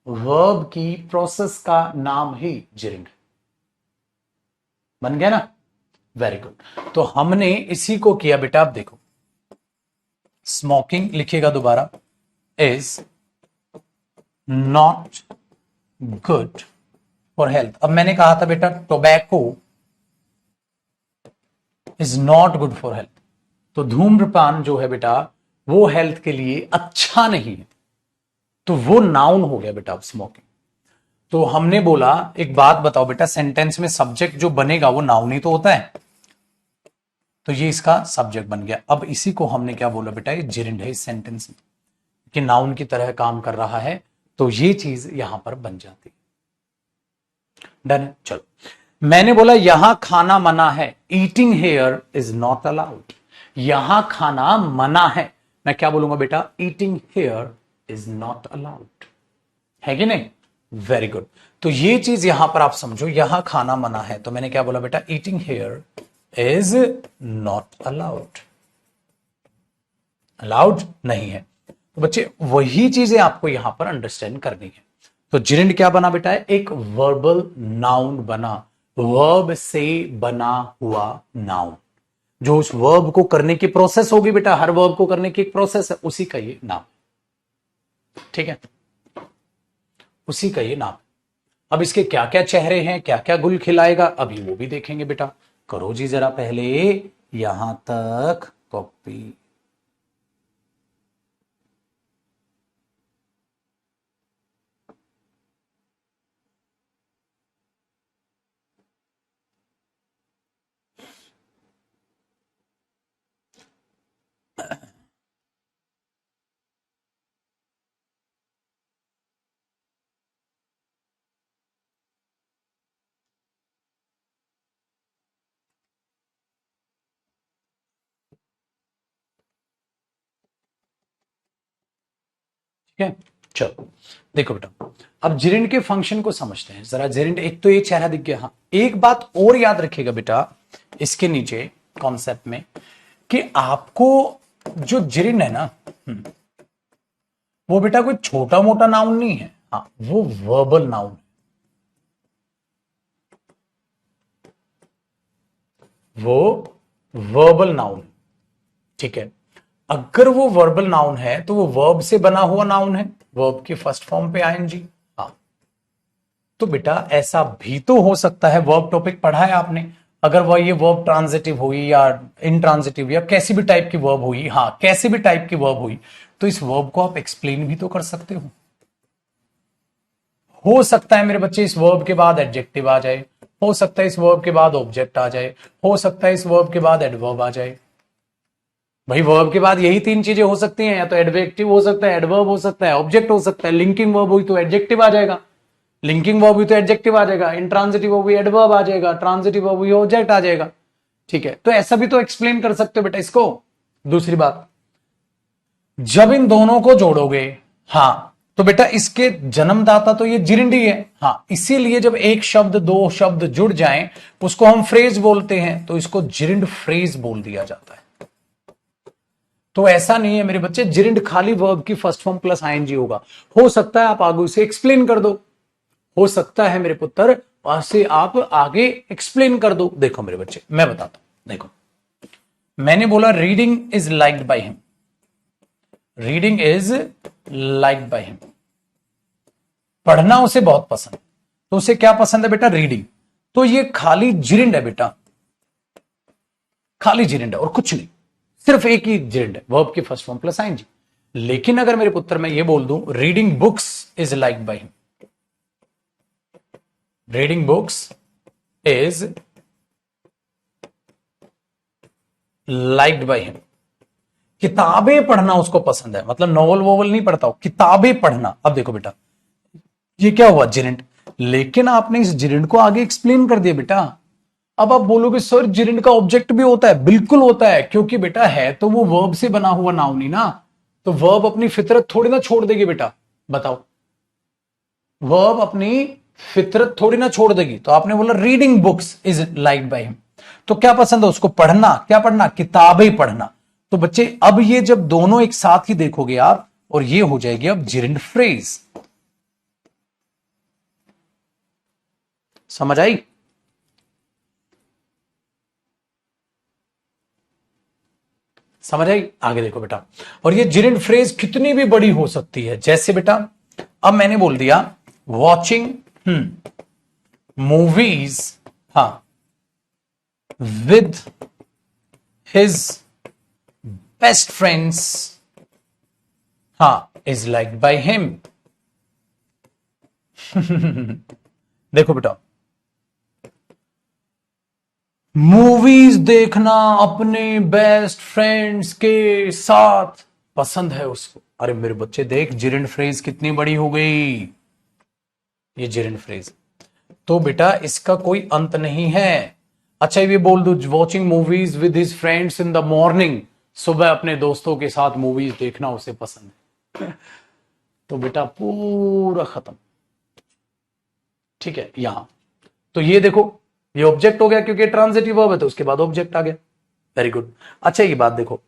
वर्ब की प्रोसेस का नाम ही जिरिंड है। बन गया ना? Very good. तो हमने इसी को किया बेटा। आप देखो, स्मोकिंग लिखिएगा दोबारा, is not good for health. अब मैंने कहा था बेटा tobacco is not good for health, तो धूम्रपान जो है बेटा वो हेल्थ के लिए अच्छा नहीं है। तो वो नाउन हो गया बेटा स्मोकिंग। तो हमने बोला एक बात बताओ बेटा, सेंटेंस में सब्जेक्ट जो बनेगा वो नाउन ही तो होता है, तो ये इसका सब्जेक्ट बन गया। अब इसी को हमने क्या बोला बेटा? ये जिरिंड है इस सेंटेंस में, कि नाउन की तरह काम कर रहा है, तो ये चीज यहां पर बन जाती है। डन। चलो, मैंने बोला यहां खाना मना है, eating here is not allowed. यहां खाना मना है, मैं क्या बोलूंगा बेटा? Eating here is not allowed, है कि नहीं? Very good. तो ये चीज यहां पर आप समझो, यहां खाना मना है, तो मैंने क्या बोला बेटा? Eating here is not allowed, allowed नहीं है। तो बच्चे वही चीजें आपको यहां पर अंडरस्टैंड करनी है। तो जिरिंड क्या बना बेटा? एक वर्बल नाउन बना, वर्ब से बना हुआ नाउन, जो उस वर्ब को करने की प्रोसेस होगी बेटा, हर वर्ब को करने की एक प्रोसेस है, उसी का ये नाम। ठीक है, उसी का ये नाम। अब इसके क्या क्या चेहरे हैं, क्या क्या गुल खिलाएगा, अभी वो भी देखेंगे बेटा। करो जी जरा पहले यहां तक कॉपी। ठीक है, चलो देखो बेटा, अब जिरिंड के फंक्शन को समझते हैं जरा। जिरिंड, एक तो ये चेहरा दिख गया। हाँ, एक बात और याद रखिएगा बेटा इसके नीचे कॉन्सेप्ट में, कि आपको जो जिरिंड है ना, वो बेटा कोई छोटा मोटा नाउन नहीं है। हाँ, वो वर्बल नाउन है। वो वर्बल नाउन, ठीक है। अगर वो वर्बल नाउन है तो वो वर्ब से बना हुआ नाउन है, वर्ब की फर्स्ट फॉर्म पे आईएनजी। हाँ, तो बेटा ऐसा भी तो हो सकता है, वर्ब टॉपिक पढ़ा है आपने, अगर वह ये वर्ब ट्रांजिटिव हुई या इनट्रांजिटिव या कैसी भी टाइप की वर्ब हुई, हाँ कैसी भी टाइप की वर्ब हुई, तो इस वर्ब को आप एक्सप्लेन भी तो कर सकते हो सकता है मेरे बच्चे इस वर्ब के बाद एडजेक्टिव आ जाए, हो सकता है इस वर्ब के बाद ऑब्जेक्ट आ जाए, हो सकता है इस वर्ब के बाद एडवर्ब आ जाए। भाई वर्ब के बाद यही तीन चीजें हो सकती हैं, या तो एडजेक्टिव हो सकता है, एडवर्ब हो सकता है, ऑब्जेक्ट हो सकता है। लिंकिंग वर्ब हुई तो एडजेक्टिव आ जाएगा, लिंकिंग वर्ब हुई तो एडजेक्टिव आ जाएगा, इंट्रांजिटिव वर्ब हुई एडवर्ब आ जाएगा, ट्रांजिटिव वर्ब हुई ऑब्जेक्ट आ जाएगा। ठीक है, तो ऐसा भी तो एक्सप्लेन कर सकते हो बेटा इसको। दूसरी बात, जब इन दोनों को जोड़ोगे, हाँ तो बेटा इसके जन्मदाता तो ये जिरिंड ही है। हाँ, इसीलिए जब एक शब्द दो शब्द जुड़ जाएं उसको हम फ्रेज बोलते हैं, तो इसको जिरिंड फ्रेज बोल दिया जाता है। तो ऐसा नहीं है मेरे बच्चे जिरिंड खाली वर्ब की फर्स्ट फॉर्म प्लस आईएनजी होगा। हो सकता है आप आगे उसे एक्सप्लेन कर दो, हो सकता है मेरे पुत्र ऐसे आप आगे एक्सप्लेन कर दो। देखो मेरे बच्चे मैं बताता हूं, देखो मैंने बोला reading is liked by him, reading is liked by him, पढ़ना उसे बहुत पसंद, तो उसे क्या पसंद है बेटा, रीडिंग। तो ये खाली जिरिंड है बेटा, खाली जिरिंड है और कुछ नहीं, सिर्फ एक ही जिरिंड है, वर्ब की फर्स्ट फॉर्म प्लस आईएनजी। लेकिन अगर मेरे पुत्र मैं ये बोल दूं reading books is liked by him, reading books is liked by him, किताबें पढ़ना उसको पसंद है, मतलब नॉवल वोवल नहीं पढ़ता हो, किताबें पढ़ना। अब देखो बेटा ये क्या हुआ, जिरिंड, लेकिन आपने इस जिरिंड को आगे एक्सप्लेन कर दिया बेटा। अब आप बोलोगे सर जिरिंड का ऑब्जेक्ट भी होता है, बिल्कुल होता है, क्योंकि बेटा है तो वो वर्ब से बना हुआ नाउन ही ना, तो वर्ब अपनी फितरत थोड़ी ना छोड़ देगी बेटा, बताओ, वर्ब अपनी फितरत थोड़ी ना छोड़ देगी। तो आपने बोला reading books is liked by him, तो क्या पसंद है उसको, पढ़ना, क्या पढ़ना, किताबें पढ़ना। तो बच्चे अब ये जब दोनों एक साथ ही देखोगे आप, और ये हो जाएगी अब जिरिंड फ्रेज। समझ आई, समझ आई, आगे देखो बेटा। और ये जिरिंड फ्रेज कितनी भी बड़ी हो सकती है, जैसे बेटा अब मैंने बोल दिया वॉचिंग मूवीज, हाँ विद हिज बेस्ट फ्रेंड्स, हाँ इज लाइक्ड बाय हिम। देखो बेटा मूवीज देखना अपने बेस्ट फ्रेंड्स के साथ पसंद है उसको। अरे मेरे बच्चे देख जिरिंड फ्रेज कितनी बड़ी हो गई, ये जिरिंड फ्रेज। तो बेटा इसका कोई अंत नहीं है। अच्छा ये बोल दो watching movies with his friends in the morning, सुबह अपने दोस्तों के साथ मूवीज देखना उसे पसंद है, तो बेटा पूरा खत्म। ठीक है, यहां तो ये देखो ये ऑब्जेक्ट हो गया क्योंकि ट्रांजिटिव वर्ब है, तो उसके बाद ऑब्जेक्ट आ गया। Very good. अच्छा ये बात देखो,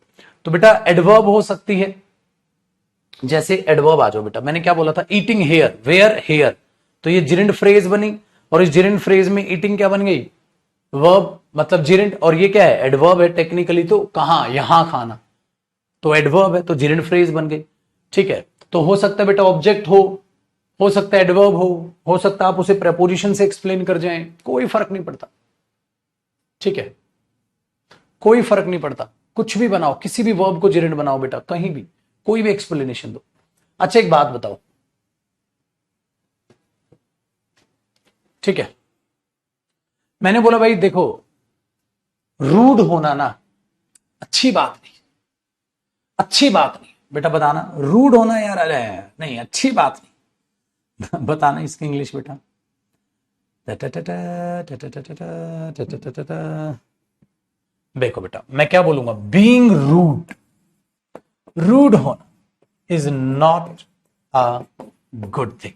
तो बेटा एडवर्ब हो सकती है, जैसे एडवर्ब आ जाओ बेटा, मैंने क्या बोला था, ईटिंग हेयर, वेयर हेयर, तो ये जिरिंड फ्रेज बनी, और इस जिरिंड फ्रेज में ईटिंग क्या बन गई, वर्ब, मतलब जिरिंड, और ये क्या है, एडवर्ब है टेक्निकली, तो कहां, यहां खाना, तो एडवर्ब है तो जिरिंड फ्रेज बन गई। ठीक है, तो हो सकता है बेटा ऑब्जेक्ट हो सकता है एडवर्ब हो सकता है आप उसे प्रेपोजिशन से एक्सप्लेन कर जाएं, कोई फर्क नहीं पड़ता। ठीक है, कोई फर्क नहीं पड़ता, कुछ भी बनाओ, किसी भी वर्ब को जिरिंड बनाओ बेटा, कहीं भी कोई भी एक्सप्लेनेशन दो। अच्छा एक बात बताओ, ठीक है, मैंने बोला भाई देखो रूड होना ना अच्छी बात नहीं, अच्छी बात नहीं बेटा, बताना रूड होना यार, अरे नहीं अच्छी बात नहीं, बताना इसकी इंग्लिश बेटा। देखो बेटा मैं क्या बोलूंगा, बीइंग रूड, रूड होना is not a good thing,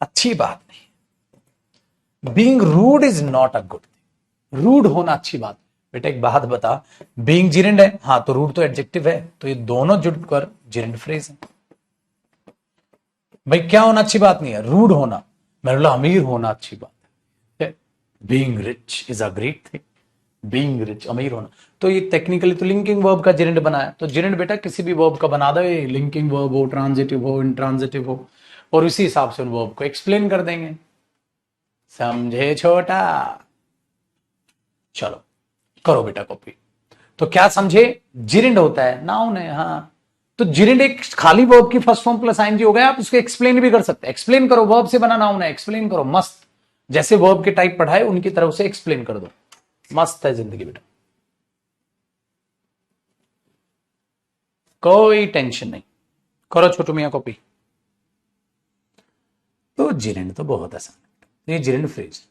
अच्छी बात नहीं, being rude is not a good thing, rude होना अच्छी बात। बेटा एक बात बता, बीइंग जिरेंड है, हाँ तो रूड तो एडजेक्टिव है, तो ये दोनों जुड़कर जिरेंड फ्रेज है। भाई क्या होना अच्छी बात नहीं है, रूड होना, मैं बोला अमीर होना अच्छी बात है, being rich is a great thing, being rich, अमीर होना। तो ये टेक्निकली तो लिंकिंग वर्ब का जेरेंड बना है। तो जेरेंड बेटा किसी भी वर्ब का बना दो, लिंकिंग वर्ब हो, ट्रांजिटिव हो, इंट्रांजिटिव हो, और उसी हिसाब से उन वर्ब को एक्सप्लेन कर देंगे। समझे छोटा? चलो करो बेटा कॉपी। तो क्या समझे? जिरिंड होता है, नाउन है। हाँ, तो जिरिंड एक खाली वर्ब की फर्स्ट फॉर्म प्लस आईएनजी हो गया। आप उसको एक्सप्लेन भी कर सकते हैं। एक्सप्लेन करो, वर्ब से बना नाउन है, एक्सप्लेन करो। मस्त, जैसे वर्ब के टाइप पढ़ाए उनकी तरह से एक्सप्लेन कर दो। मस्त है जिंदगी बेटा, कोई टेंशन नहीं। करो छोटू मियां कॉपी। तो जिरिंड तो बहुत आसान है, ये जिरिंड फ्रेज।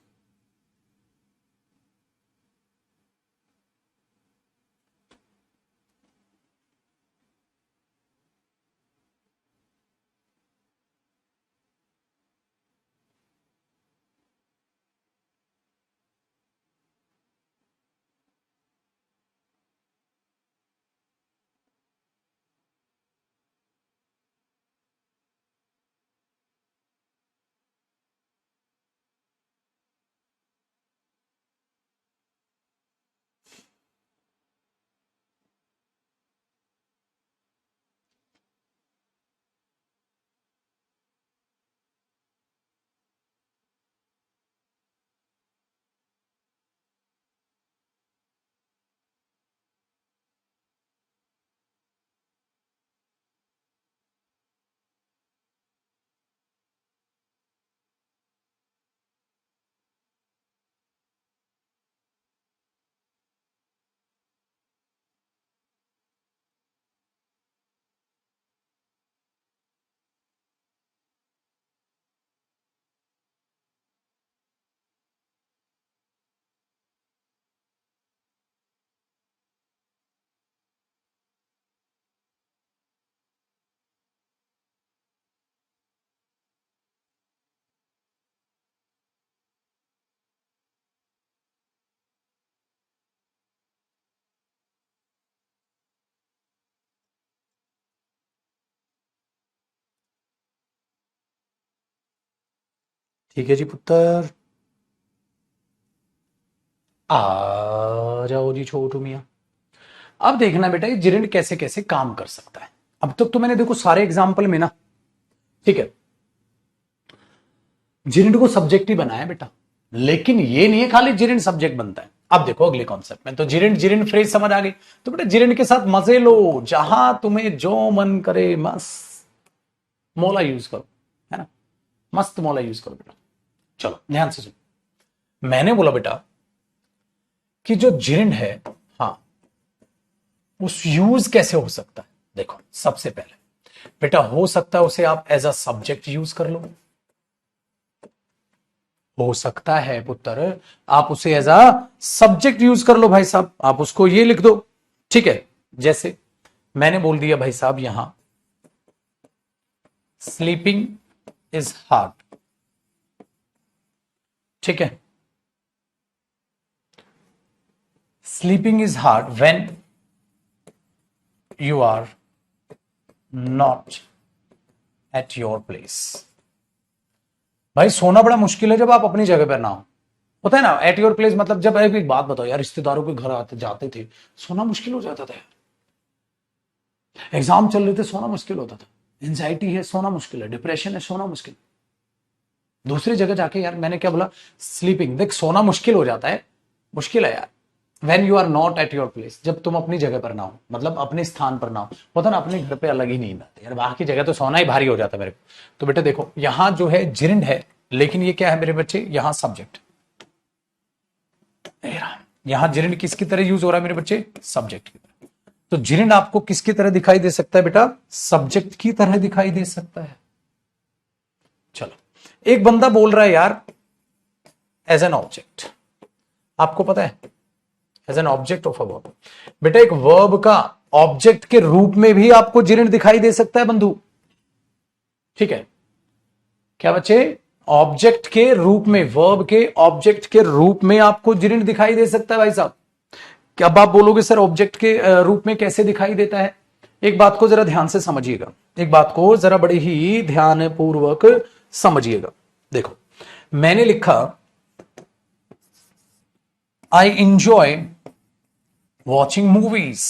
ठीक है जी पुत्र, आ जाओ जी छोटू मियां। अब देखना बेटा ये जिरिंड कैसे कैसे काम कर सकता है। अब तक तो मैंने देखो सारे एग्जाम्पल में ना, ठीक है, जिरिंड को सब्जेक्ट ही बनाया बेटा, लेकिन ये नहीं है खाली जिरिंड सब्जेक्ट बनता है। अब देखो अगले कॉन्सेप्ट में, तो जिरिंड जिरिंड फ्रेज समझ आ गई। तो बेटा जिरिंड के साथ मजे लो, जहां तुम्हें जो मन करे मस्त मोला यूज करो, है ना, मस्त मोला यूज करो बेटा। चलो ध्यान से सुनो, मैंने बोला बेटा कि जो जिरिंड है, हाँ, उस यूज कैसे हो सकता है। देखो सबसे पहले बेटा हो सकता है उसे आप एज अ सब्जेक्ट यूज कर लो। हो सकता है पुत्र आप उसे एज अ सब्जेक्ट यूज कर लो भाई साहब, आप उसको ये लिख दो, ठीक है। जैसे मैंने बोल दिया भाई साहब यहां स्लीपिंग इज हार्ड, ठीक है। Sleeping is hard when you are not at your place. भाई सोना बड़ा मुश्किल है जब आप अपनी जगह पर ना हो। होता है ना, एट योर प्लेस मतलब जब एक बात बताओ यार, रिश्तेदारों के घर आते जाते थे, सोना मुश्किल हो जाता था। एग्जाम चल रहे थे, सोना मुश्किल होता था। एंजाइटी है, सोना मुश्किल है। डिप्रेशन है, सोना मुश्किल। दूसरी जगह जाके यार, मैंने क्या बोला, स्लीपिंग, देख सोना मुश्किल हो जाता है, मुश्किल है यार when you are not at your place, जब तुम अपनी जगह पर ना हो, मतलब अपने स्थान पर ना हो। होता ना अपने घर पे अलग ही नींद आती है यार, वहां की जगह तो सोना ही भारी हो जाता है मेरे को। तो बेटा देखो यहां जो है जिरिंड है, लेकिन ये क्या है मेरे बच्चे, यहां सब्जेक्ट। यहां जिरिंड किसकी तरह यूज हो रहा है मेरे बच्चे, सब्जेक्ट की तरह। तो जिरिंड आपको किसकी तरह दिखाई दे सकता है बेटा, सब्जेक्ट की तरह दिखाई दे सकता है। चलो एक बंदा बोल रहा है यार एज एन ऑब्जेक्ट, आपको पता है as an object of a verb. बेटा एक वर्ब का ऑब्जेक्ट के रूप में भी आपको जिरिंड दिखाई दे सकता है बंधु, ठीक है। क्या बच्चे, ऑब्जेक्ट के रूप में, वर्ब के ऑब्जेक्ट के रूप में आपको जिरिंड दिखाई दे सकता है भाई साहब। क्या अब आप बोलोगे सर ऑब्जेक्ट के रूप में कैसे दिखाई देता है। एक बात को जरा ध्यान से समझिएगा, एक बात को जरा बड़ी ही ध्यान पूर्वक समझिएगा। देखो मैंने लिखा आई इंजॉय वॉचिंग मूवीज,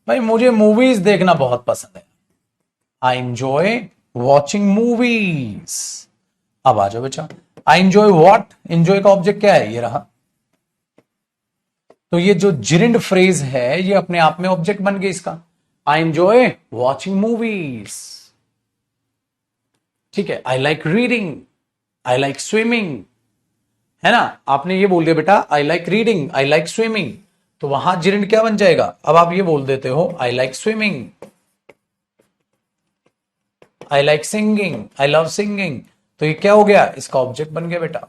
भाई मुझे मूवीज देखना बहुत पसंद है। I enjoy watching movies. अब आ जाओ बेटा, आई एंजॉय व्हाट, एंजॉय का ऑब्जेक्ट क्या है, ये रहा। तो ये जो जिरिंड फ्रेज है ये अपने आप में ऑब्जेक्ट बन गया इसका। आई एंजॉय वॉचिंग मूवीज, ठीक है। I like reading, I like swimming, है ना। आपने ये बोल दिया बेटा I like reading, I like swimming, तो वहां जिरिंड क्या बन जाएगा। अब आप ये बोल देते हो I like swimming, I like singing, I love singing, तो ये क्या हो गया, इसका ऑब्जेक्ट बन गया बेटा।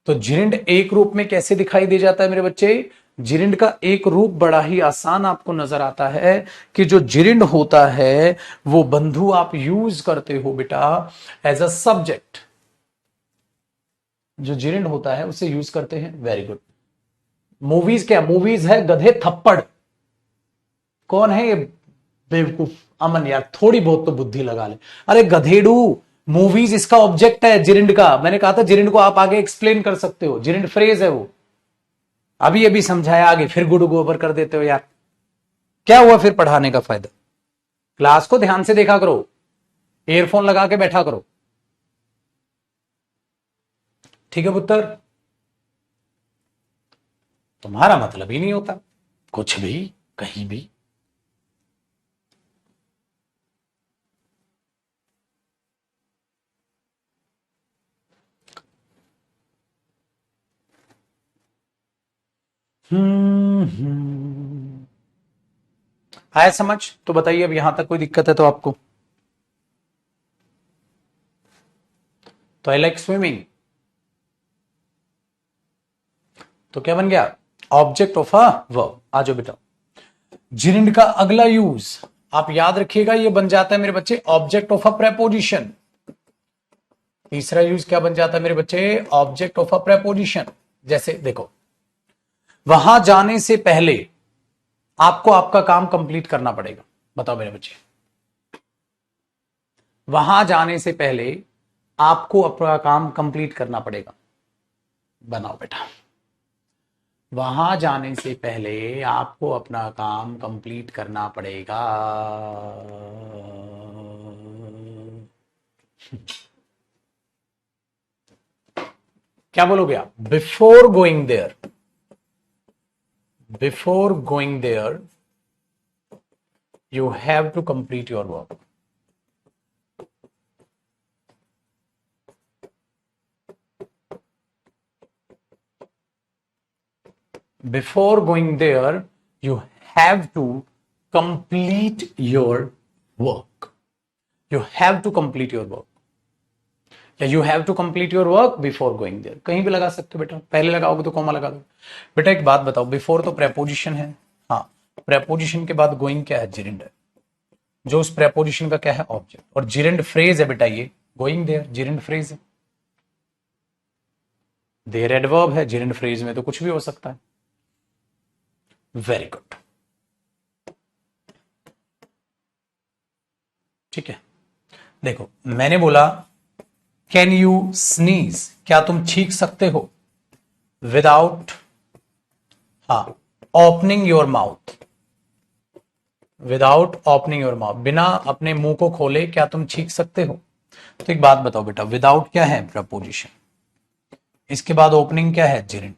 तो जिरिंड एक रूप में कैसे दिखाई दे जाता है मेरे बच्चे। जिरिंड का एक रूप बड़ा ही आसान आपको नजर आता है कि जो जिरिंड होता है वो बंधु आप यूज करते हो बेटा एज अ सब्जेक्ट। जो जिरिंड होता है उसे यूज करते हैं, वेरी गुड। मूवीज क्या, मूवीज है गधे थप्पड़। कौन है ये बेवकूफ, अमन यार थोड़ी बहुत तो बुद्धि लगा ले। अरे गधेड़ू, मूवीज इसका ऑब्जेक्ट है जिरिंड का। मैंने कहा था जिरिंड को आप आगे एक्सप्लेन कर सकते हो, जिरिंड फ्रेज है वो। अभी अभी समझाया, आगे फिर गुड गोबर कर देते हो यार। क्या हुआ फिर पढ़ाने का फायदा। क्लास को ध्यान से देखा करो, एयरफोन लगा के बैठा करो, ठीक है पुत्र। तुम्हारा मतलब ही नहीं होता कुछ भी, कहीं भी। आया समझ। तो बताइए अब यहां तक कोई दिक्कत है तो आपको। तो आई लाइक स्विमिंग, तो क्या बन गया, ऑब्जेक्ट ऑफ अ वर्ब। आ जाओ बेटा, जिरिंड का अगला यूज आप याद रखिएगा, ये बन जाता है मेरे बच्चे ऑब्जेक्ट ऑफ अ प्रेपोजिशन। तीसरा यूज क्या बन जाता है मेरे बच्चे, ऑब्जेक्ट ऑफ अ प्रेपोजिशन। जैसे देखो, वहां जाने से पहले आपको आपका काम कंप्लीट करना पड़ेगा। बताओ मेरे बच्चे, वहां जाने से पहले आपको अपना काम कंप्लीट करना पड़ेगा। बनाओ बेटा, वहां जाने से पहले आपको अपना काम कंप्लीट करना पड़ेगा। क्या बोलोगे आप, before going there, before going there you have to complete your work. Before going there, you have to complete your work. You have to complete your work. या you have to complete your work before going there. कहीं भी लगा सकते हो बेटा, पहले लगाओगे तो कॉमा लगा दो। बेटा एक बात बताओ, बिफोर तो प्रेपोजिशन है, हाँ, प्रेपोजिशन के बाद गोइंग क्या है, जिरिंड है, जो उस प्रेपोजिशन का क्या है, ऑब्जेक्ट। और जिरिंड फ्रेज है बेटा ये, गोइंग देयर जिरिंड फ्रेज है। देयर एडवर्ब है, जिरिंड फ्रेज में तो कुछ भी हो सकता है। वेरी गुड, ठीक है। देखो मैंने बोला कैन यू स्नीज, क्या तुम छींक सकते हो, विदाउट, हाँ, opening your mouth, without opening your mouth, बिना अपने मुंह को खोले क्या तुम छींक सकते हो। तो एक बात बताओ बेटा, विदाउट क्या है, प्रपोजिशन, इसके बाद ओपनिंग क्या है, जिरिंड।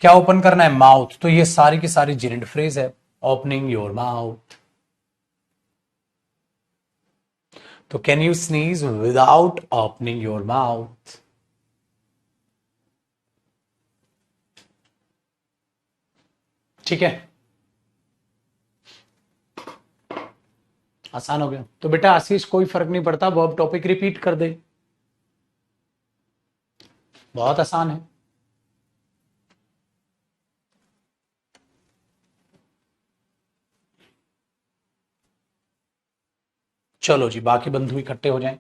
क्या ओपन करना है, माउथ, तो ये सारी की सारी जिरिंड फ्रेज है, ओपनिंग योर माउथ। तो can you sneeze without opening your mouth. ठीक है, आसान हो गया। तो बेटा आशीष कोई फर्क नहीं पड़ता, वो अब टॉपिक रिपीट कर दे, बहुत आसान है। चलो जी, बाकी बंधु इकट्ठे हो जाएं।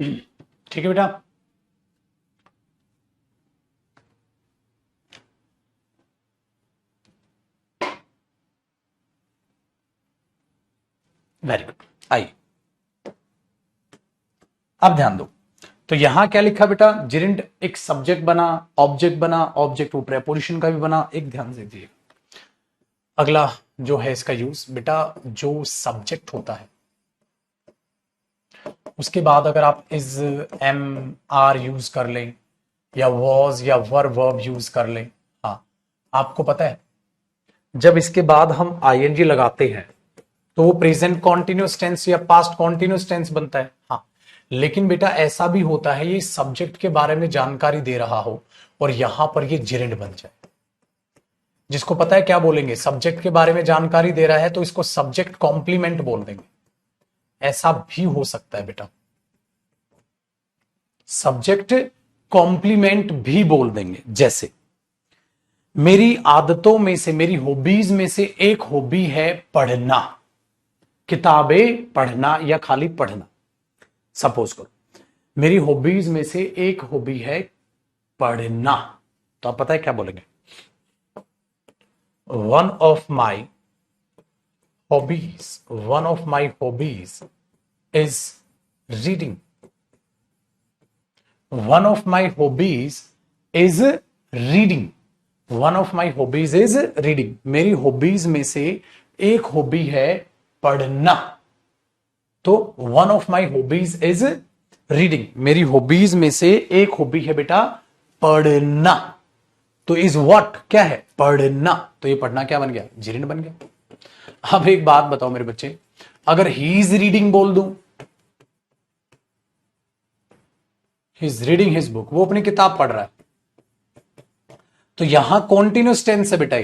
ठीक है बेटा। Very good. आइए अब ध्यान दो। तो यहां क्या लिखा बेटा, जिरिंड एक सब्जेक्ट बना, ऑब्जेक्ट बना, ऑब्जेक्ट वो प्रेपोजिशन का भी बना। एक ध्यान से दीजिए, अगला जो है इसका यूज बेटा, जो सब्जेक्ट होता है उसके बाद अगर आप इज, एम, आर यूज कर लें, या वॉज या वर वर्ब यूज कर लें। हाँ, आपको पता है जब इसके बाद हम आईएनजी लगाते हैं तो वो प्रेजेंट कॉन्टिन्यूस टेंस या पास्ट कॉन्टिन्यूस टेंस बनता है। हाँ, लेकिन बेटा ऐसा भी होता है ये सब्जेक्ट के बारे में जानकारी दे रहा हो और यहां पर ये जिरेंड बन जाए। जिसको पता है क्या बोलेंगे, सब्जेक्ट के बारे में जानकारी दे रहा है तो इसको सब्जेक्ट कॉम्प्लीमेंट बोल देंगे। ऐसा भी हो सकता है बेटा, सब्जेक्ट कॉम्प्लीमेंट भी बोल देंगे। जैसे मेरी आदतों में से, मेरी हॉबीज में से एक हॉबी है पढ़ना, किताबें पढ़ना या खाली पढ़ना। सपोज करो मेरी हॉबीज में से एक हॉबी है पढ़ना, तो आप पता है क्या बोलेंगे, one of my hobbies, one of my hobbies is reading, one of my hobbies is reading, one of my hobbies is reading. मेरी हॉबीज में से एक हॉबी है पढ़ना, तो one of my hobbies is reading. मेरी हॉबीज में से एक हॉबी है बेटा पढ़ना, तो इज व्हाट क्या है, पढ़ना। तो ये पढ़ना क्या बन गया, जिरिंड बन गया। अब एक बात बताओ मेरे बच्चे, अगर ही इज रीडिंग बोल दूं, he is reading his book, वो अपनी किताब पढ़ रहा है, तो यहां कॉन्टिन्यूस टेंस है बेटा,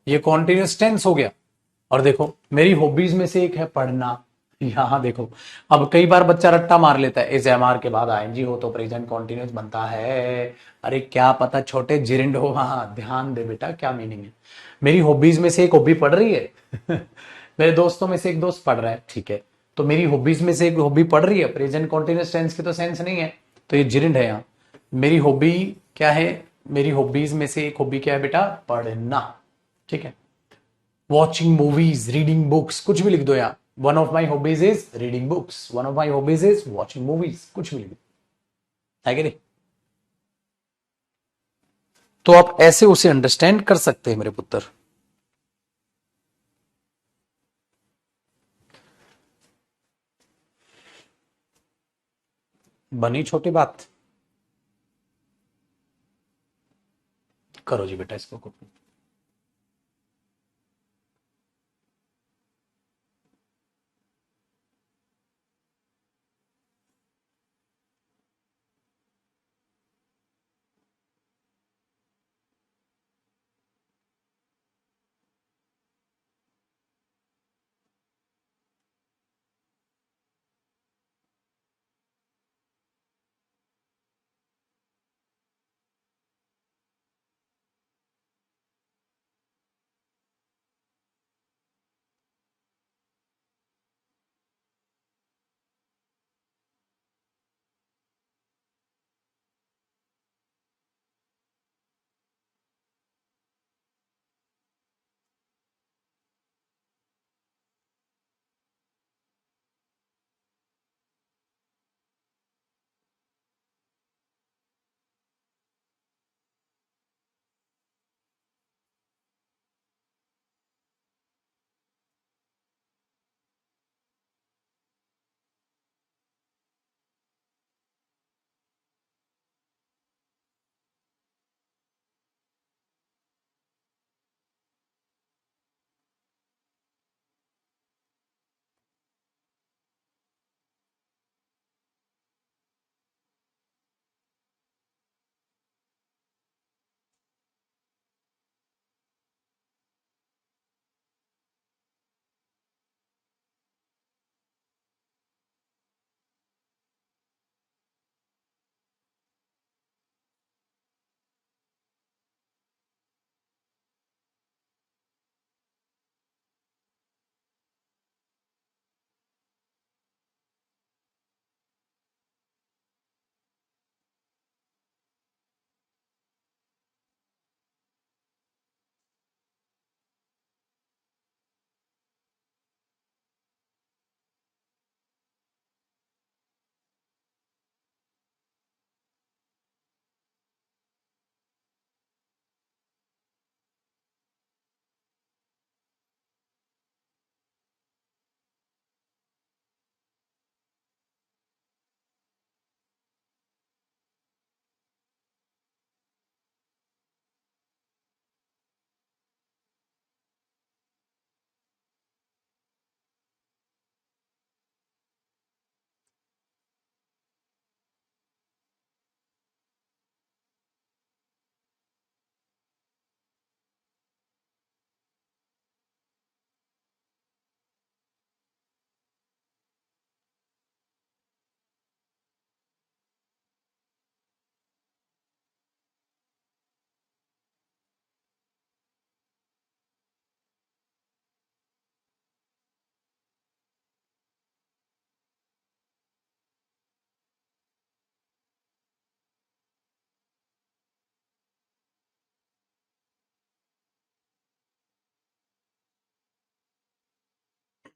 ये कॉन्टिन्यूस टेंस हो गया। और देखो मेरी हॉबीज में से एक है पढ़ना, यहां देखो अब कई बार बच्चा रट्टा मार लेता है, इस एमआर के बाद आईएनजी हो तो प्रेजेंट कॉन्टिन्यूस बनता है। अरे क्या पता छोटे जिरिंड हो, वहां ध्यान दे बेटा क्या मीनिंग है। मेरी हॉबीज में से एक हॉबी पढ़ रही है मेरे दोस्तों में से एक दोस्त पढ़ रहा है, ठीक है, तो मेरी हॉबीज में से एक हॉबी पढ़ रही है, प्रेजेंट कॉन्टिन्यूस टेंस की तो सेंस नहीं है, तो ये जिरिंड है यहां। मेरी हॉबी क्या है, मेरी हॉबीज में से एक हॉबी क्या है बेटा, पढ़ना, ठीक है। वॉचिंग मूवीज, रीडिंग बुक्स, कुछ भी लिख दो यार, one of my hobbies is reading books, one of my hobbies is watching movies, कुछ भी लिख दो, है कि नहीं। तो आप ऐसे उसे अंडरस्टैंड कर सकते हैं मेरे पुत्र। बनी छोटी बात, करो जी बेटा इसको।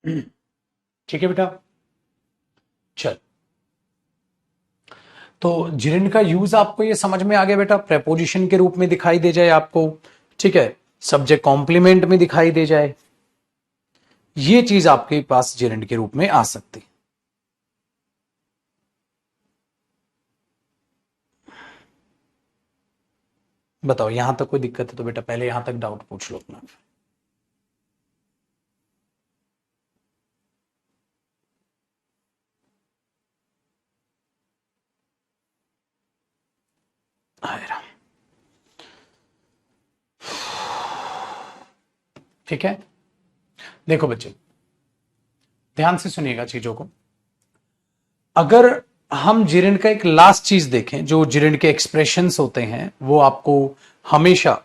ठीक है बेटा। चल, तो जिरेंड का यूज आपको ये समझ में आ गया बेटा, प्रेपोजिशन के रूप में दिखाई दे जाए आपको, ठीक है, सब्जेक्ट कॉम्प्लीमेंट में दिखाई दे जाए, ये चीज आपके पास जिरेंड के रूप में आ सकती। बताओ यहां तक कोई दिक्कत है तो बेटा पहले यहां तक डाउट पूछ लो अपना। हाय राम। ठीक है, देखो बच्चे ध्यान से सुनिएगा चीजों को। अगर हम जिरेंड का एक लास्ट चीज देखें, जो जिरेंड के एक्सप्रेशंस होते हैं वो आपको हमेशा,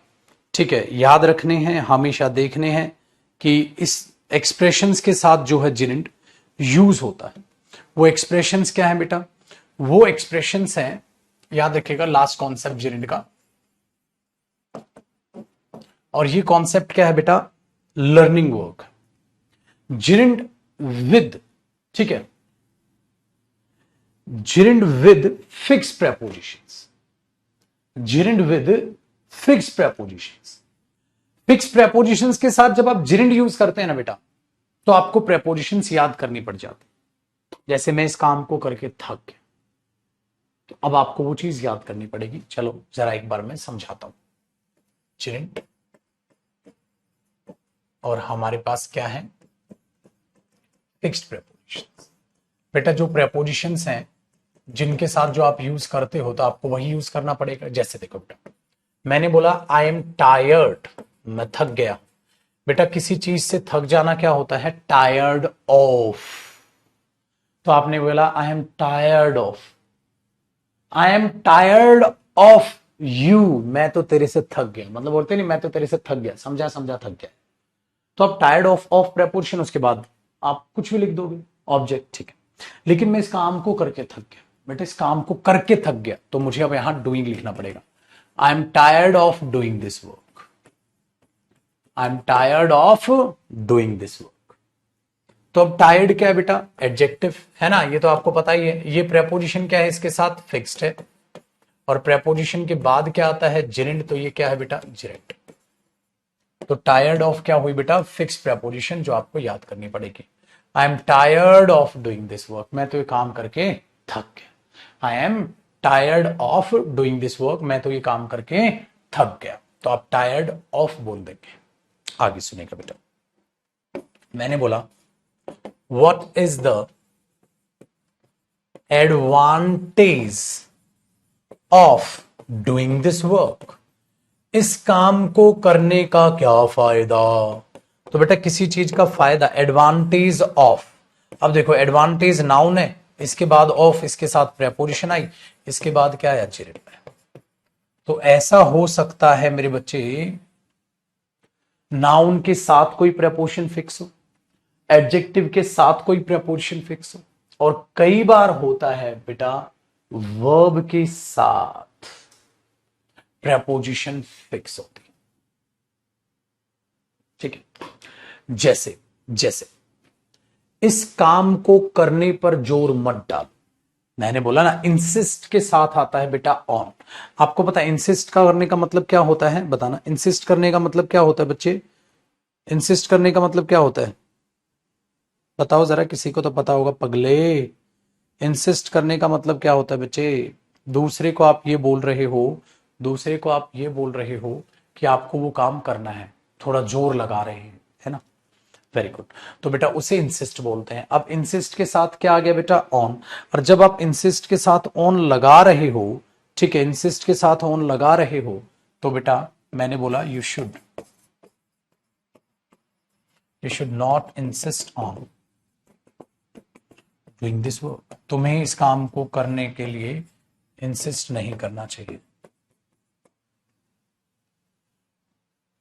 ठीक है, याद रखने हैं, हमेशा देखने हैं कि इस एक्सप्रेशंस के साथ जो है जिरेंड यूज होता है। वो एक्सप्रेशंस क्या है बेटा? वो एक्सप्रेशंस हैं, याद रखिएगा, लास्ट कॉन्सेप्ट जिरेंड का। और ये कॉन्सेप्ट क्या है बेटा? Learning work. जिरेंड विद, ठीक है, gerund with fix prepositions, gerund with fix prepositions. Fix prepositions के साथ जब आप जिरेंड यूज करते हैं ना बेटा, तो आपको प्रेपोजिशंस याद करनी पड़ जाती। जैसे मैं इस काम को करके थक गया, तो अब आपको वो चीज याद करनी पड़ेगी। चलो जरा एक बार मैं समझाता हूं। जिरेंड, और हमारे पास क्या है? Fixed prepositions. बेटा जो प्रेपोजिशंस हैं जिनके साथ जो आप यूज करते हो, तो आपको वही यूज करना पड़ेगा। जैसे देखो बेटा, मैंने बोला आई एम टायर्ड, मैं थक गया। बेटा किसी चीज से थक जाना क्या होता है? Tired of. तो आपने बोला I am tired of, I am tired of you, मैं तो तेरे से थक गया, मतलब बोलते नहीं मैं तो तेरे से थक गया, समझा समझा थक गया। तो आप टायर्ड ऑफ प्रेपोजिशन, उसके बाद आप कुछ भी लिख दोगे, ऑब्जेक्ट, ठीक है। लेकिन मैं इस काम को करके थक गया, बेटा इस काम को करके थक गया, तो मुझे अब यहां डूइंग लिखना पड़ेगा। I am tired of doing this work, I am tired of doing this work. तो अब टायर्ड क्या है बेटा? एडजेक्टिव है ना, ये तो आपको पता ही है। ये प्रेपोजिशन क्या है? इसके साथ फिक्स्ड है। और प्रेपोजिशन के बाद क्या आता है? जिरेंड। तो ये क्या है बेटा? जिरेंड। तो टायर्ड ऑफ क्या हुई बेटा? फिक्स प्रेपोजिशन, जो आपको याद करनी पड़ेगी। I am tired of doing this work, मैं तो ये काम करके थक गया। I am tired of doing this work, मैं तो ये काम करके थक गया। तो आप टायर्ड ऑफ बोल देंगे। आगे सुनेगा बेटा, मैंने बोला what is the advantage of doing this work, इस काम को करने का क्या फायदा? तो बेटा किसी चीज का फायदा, एडवांटेज ऑफ। अब देखो एडवांटेज नाउन है, इसके बाद ऑफ, इसके साथ प्रेपोजिशन आई, इसके बाद क्या है? जिरेंड है। तो ऐसा हो सकता है मेरे बच्चे, नाउन के साथ कोई प्रेपोजिशन फिक्स हो, एडजेक्टिव के साथ कोई प्रेपोजिशन फिक्स हो, और कई बार होता है बेटा वर्ब के साथ प्रेपोजिशन फिक्स होती है। ठीक है, जैसे जैसे इस काम को करने पर जोर मत डाल। मैंने बोला ना, इंसिस्ट के साथ आता है बेटा ऑन। आपको पता है इंसिस्ट का करने का मतलब क्या होता है? बताना, इंसिस्ट करने का मतलब क्या होता है बच्चे? इंसिस्ट करने का मतलब क्या होता है? बताओ जरा, किसी को तो पता होगा पगले। इंसिस्ट करने का मतलब क्या होता है बच्चे? दूसरे को आप ये बोल रहे हो, दूसरे को आप ये बोल रहे हो कि आपको वो काम करना है, थोड़ा जोर लगा रहे हैं, है ना? Very good. तो बेटा उसे इंसिस्ट बोलते हैं। अब इंसिस्ट के साथ क्या आ गया बेटा? ऑन। और जब आप इंसिस्ट के साथ ऑन लगा रहे हो, ठीक है, इंसिस्ट के साथ ऑन लगा रहे हो, तो बेटा मैंने बोला you should not insist on doing this work, तुम्हें इस काम को करने के लिए इंसिस्ट नहीं करना चाहिए।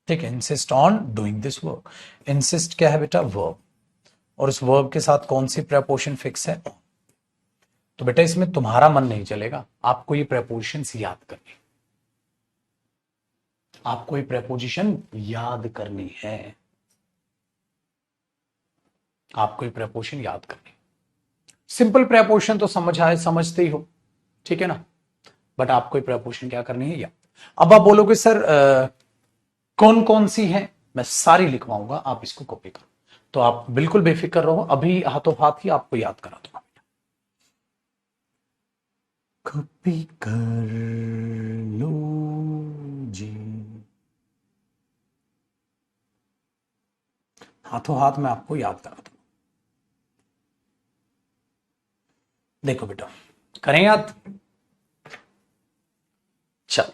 ठीक है, insist on doing this work. Insist क्या है बेटा? वर्ब। और उस वर्ब के साथ कौन सी प्रेपोजिशन फिक्स है? on। तो बेटा इसमें तुम्हारा मन नहीं चलेगा, आपको ये प्रेपोजिशंस याद करनी, आपको ये प्रेपोजिशन याद करनी है। आपको ये प्रपोजिशन याद करनी। सिंपल प्रपोजिशन तो समझते ही हो, ठीक है ना, बट आपको ये प्रपोजिशन क्या करनी है याद। अब आप बोलोगे सर कौन कौन सी है, मैं सारी लिखवाऊंगा, आप इसको कॉपी करो। तो आप बिल्कुल बेफिक्र रहो, अभी हाथों हाथ ही आपको याद करा दूंगा। कॉपी कर लो जी, हाथों हाथ मैं आपको याद करा दूंगा। देखो बेटा, करें याद, चल।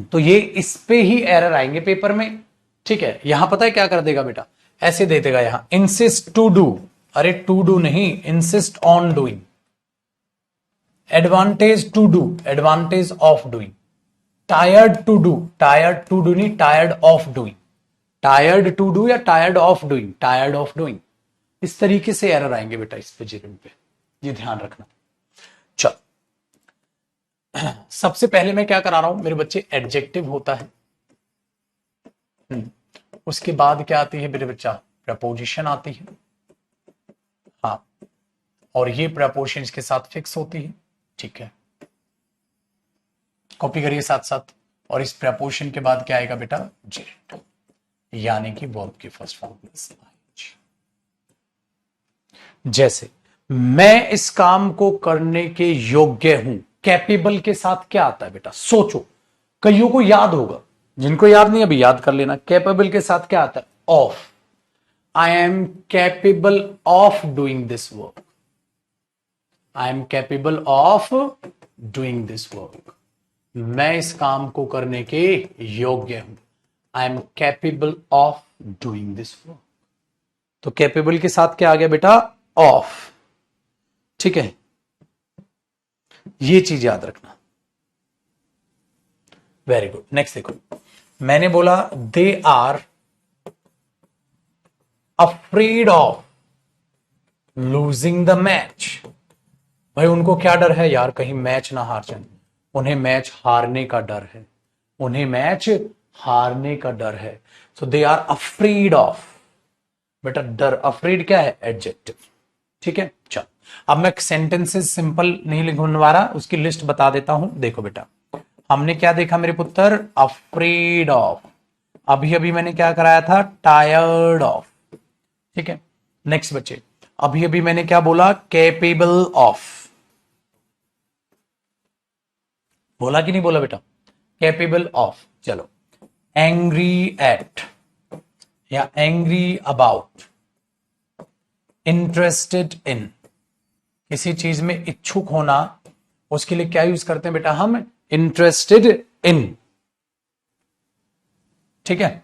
तो ये इस पे ही एरर आएंगे पेपर में, ठीक है। यहां पता है क्या कर देगा बेटा, ऐसे दे देगा यहां इंसिस्ट टू डू, अरे टू डू नहीं, insist on doing, advantage to do, advantage of doing, tired to do, tired to do नहीं, tired of doing, tired to do या tired of doing, tired of doing. इस तरीके से error आएंगे बेटा इस पे, जीवन पे, ये ध्यान रखना। चल, सबसे पहले मैं क्या करा रहा हूं मेरे बच्चे, एडजेक्टिव होता है, उसके बाद क्या आती है मेरे बच्चा, प्रपोजिशन आती है, हाँ, और ये प्रपोजिशन के साथ फिक्स होती है, ठीक है, कॉपी करिए साथ साथ। और इस प्रपोजिशन के बाद क्या आएगा बेटा, जेड, यानी कि वर्ब की फर्स्ट फॉर्म प्लस आईएनजी। जैसे मैं इस काम को करने के योग्य हूं, कैपेबल के साथ क्या आता है बेटा, सोचो, कईयों को याद होगा, जिनको याद नहीं अभी याद कर लेना। कैपेबल के साथ क्या आता है, of, I am capable of doing this work, I am capable of doing this work, मैं इस काम को करने के योग्य हूं, I am capable of doing this work. तो कैपेबल के साथ क्या आ गया बेटा, ऑफ, ठीक है, ये चीज याद रखना। वेरी गुड, नेक्स्ट देखो, मैंने बोला they are afraid of losing the match. भाई उनको क्या डर है यार, कहीं मैच ना हार जाए, उन्हें मैच हारने का डर है, उन्हें मैच हारने का डर है। सो दे आर अफ्रेड ऑफ, बेटा डर, अफ्रेड क्या है, एडजेक्टिव, ठीक है। चल, अब मैं सेंटेंसेस सिंपल नहीं लिखवा रहा, उसकी लिस्ट बता देता हूं। देखो बेटा, हमने क्या देखा मेरे पुत्र, अफ्रेड ऑफ, अभी अभी मैंने क्या कराया था, टायर्ड ऑफ, ठीक है। नेक्स्ट बच्चे, अभी अभी मैंने क्या बोला, कैपेबल ऑफ, बोला कि नहीं बोला बेटा, कैपेबल ऑफ। चलो, एंग्री एट या एंग्री अबाउट, इंटरेस्टेड इन, किसी चीज में इच्छुक होना, उसके लिए क्या यूज करते हैं बेटा हम, इंटरेस्टेड इन, ठीक है।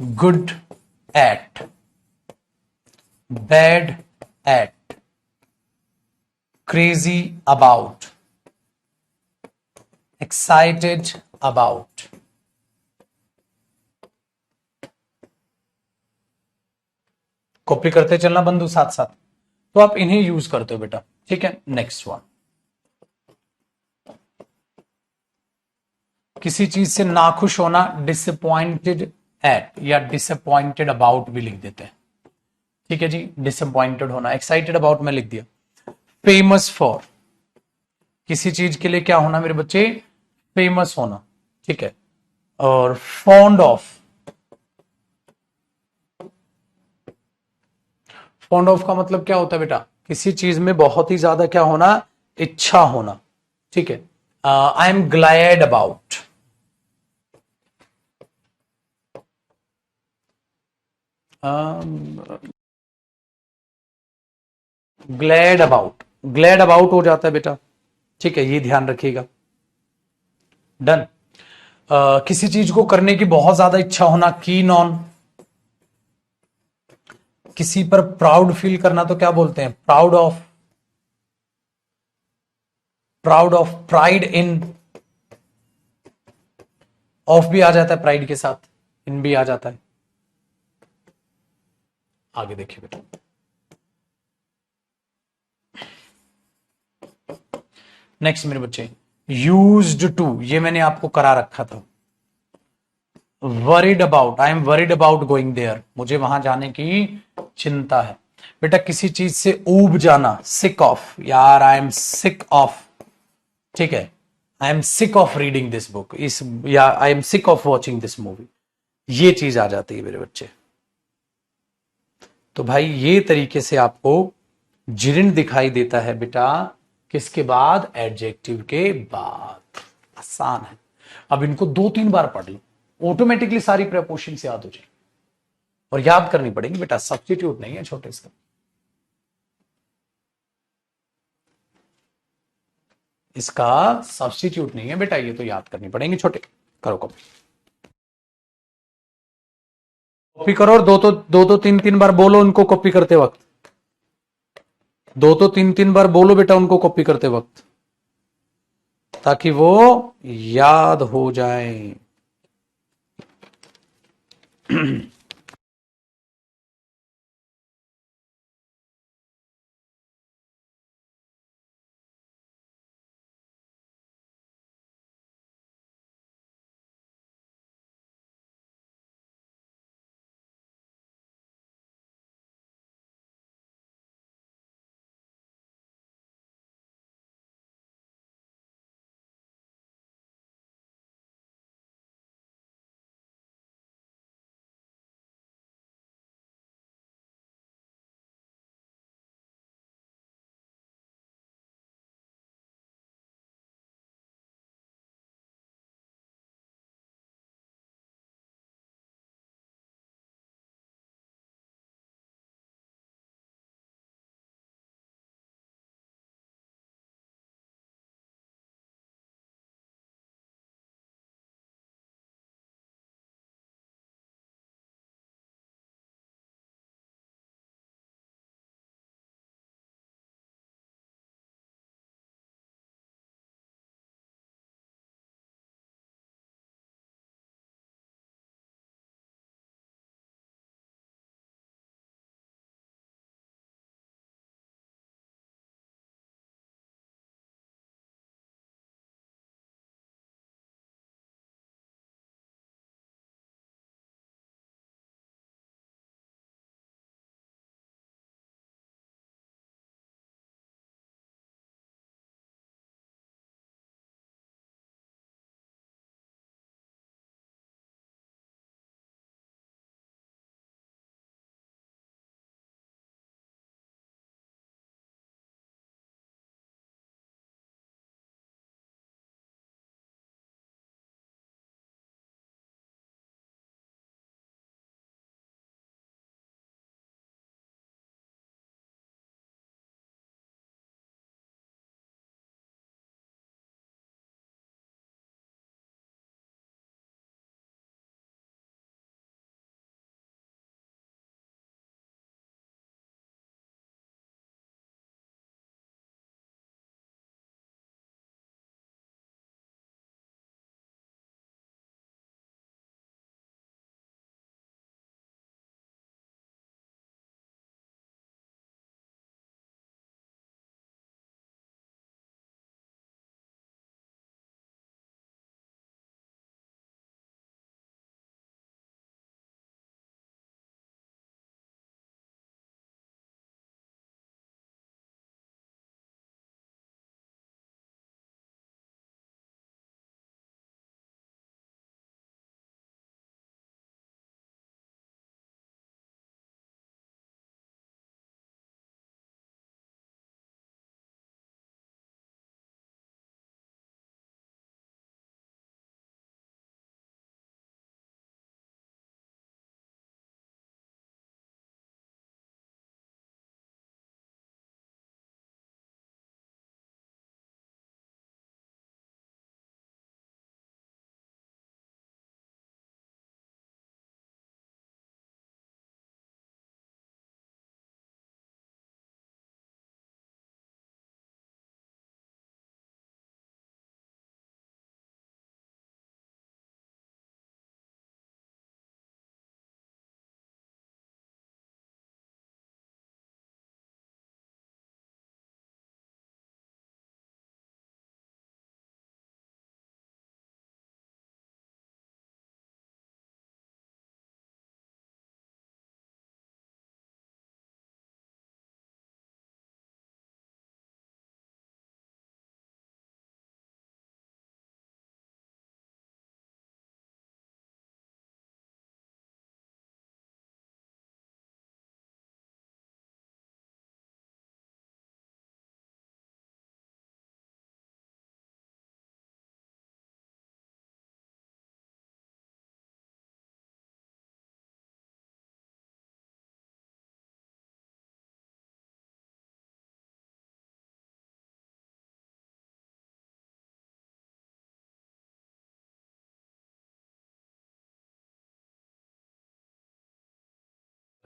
Good at, bad at, crazy about, excited about, copy करते चलना बंधु साथ साथ, तो आप इन्हें यूज करते हो बेटा, ठीक है। नेक्स्ट वन, किसी चीज से नाखुश होना, डिसअपॉइंटेड एट या डिसअपॉइंटेड अबाउट भी लिख देते हैं, ठीक है जी। डिसअपॉइंटेड होना, एक्साइटेड अबाउट में लिख दिया। फेमस फॉर, किसी चीज के लिए क्या होना मेरे बच्चे, फेमस होना, ठीक है। और फॉन्ड ऑफ, फॉन्ड ऑफ का मतलब क्या होता है बेटा, किसी चीज में बहुत ही ज्यादा क्या होना, इच्छा होना, ठीक है। I am glad about, glad about, glad about हो जाता है बेटा, ठीक है, ये ध्यान रखिएगा। डन। किसी चीज को करने की बहुत ज्यादा इच्छा होना, कीन ऑन, किसी पर प्राउड फील करना तो क्या बोलते हैं, proud of, proud of, pride in, of भी आ जाता है प्राइड के साथ, इन भी आ जाता है। आगे देखिए बेटा, नेक्स्ट मेरे बच्चे, यूज्ड टू, ये मैंने आपको करा रखा था, worried about, I am worried about going there, मुझे वहां जाने की चिंता है। बेटा किसी चीज से ऊब जाना, सिक ऑफ, यार आई एम सिक ऑफ, ठीक है, I am sick of reading this book, इस, या I am sick of watching this movie, ये चीज आ जाती है मेरे बच्चे। तो भाई ये तरीके से आपको जीर्ण दिखाई देता है बेटा, किसके बाद, एडजेक्टिव के बाद। आसान है। अब इनको 2-3 बार पढ़ लो, ऑटोमेटिकली सारी प्रपोजिशंस याद हो जाएगी। और याद करनी पड़ेगी बेटा, सब्स्टिट्यूट नहीं है छोटे इसका। इसका सब्स्टिट्यूट नहीं है बेटा, ये तो याद करनी पड़ेंगे छोटे। करो कॉपी, कॉपी करो, और दो तो तीन तीन बार बोलो उनको कॉपी करते वक्त, दो तो तीन तीन बार बोलो बेटा उनको कॉपी करते वक्त, ताकि वो याद हो जाए।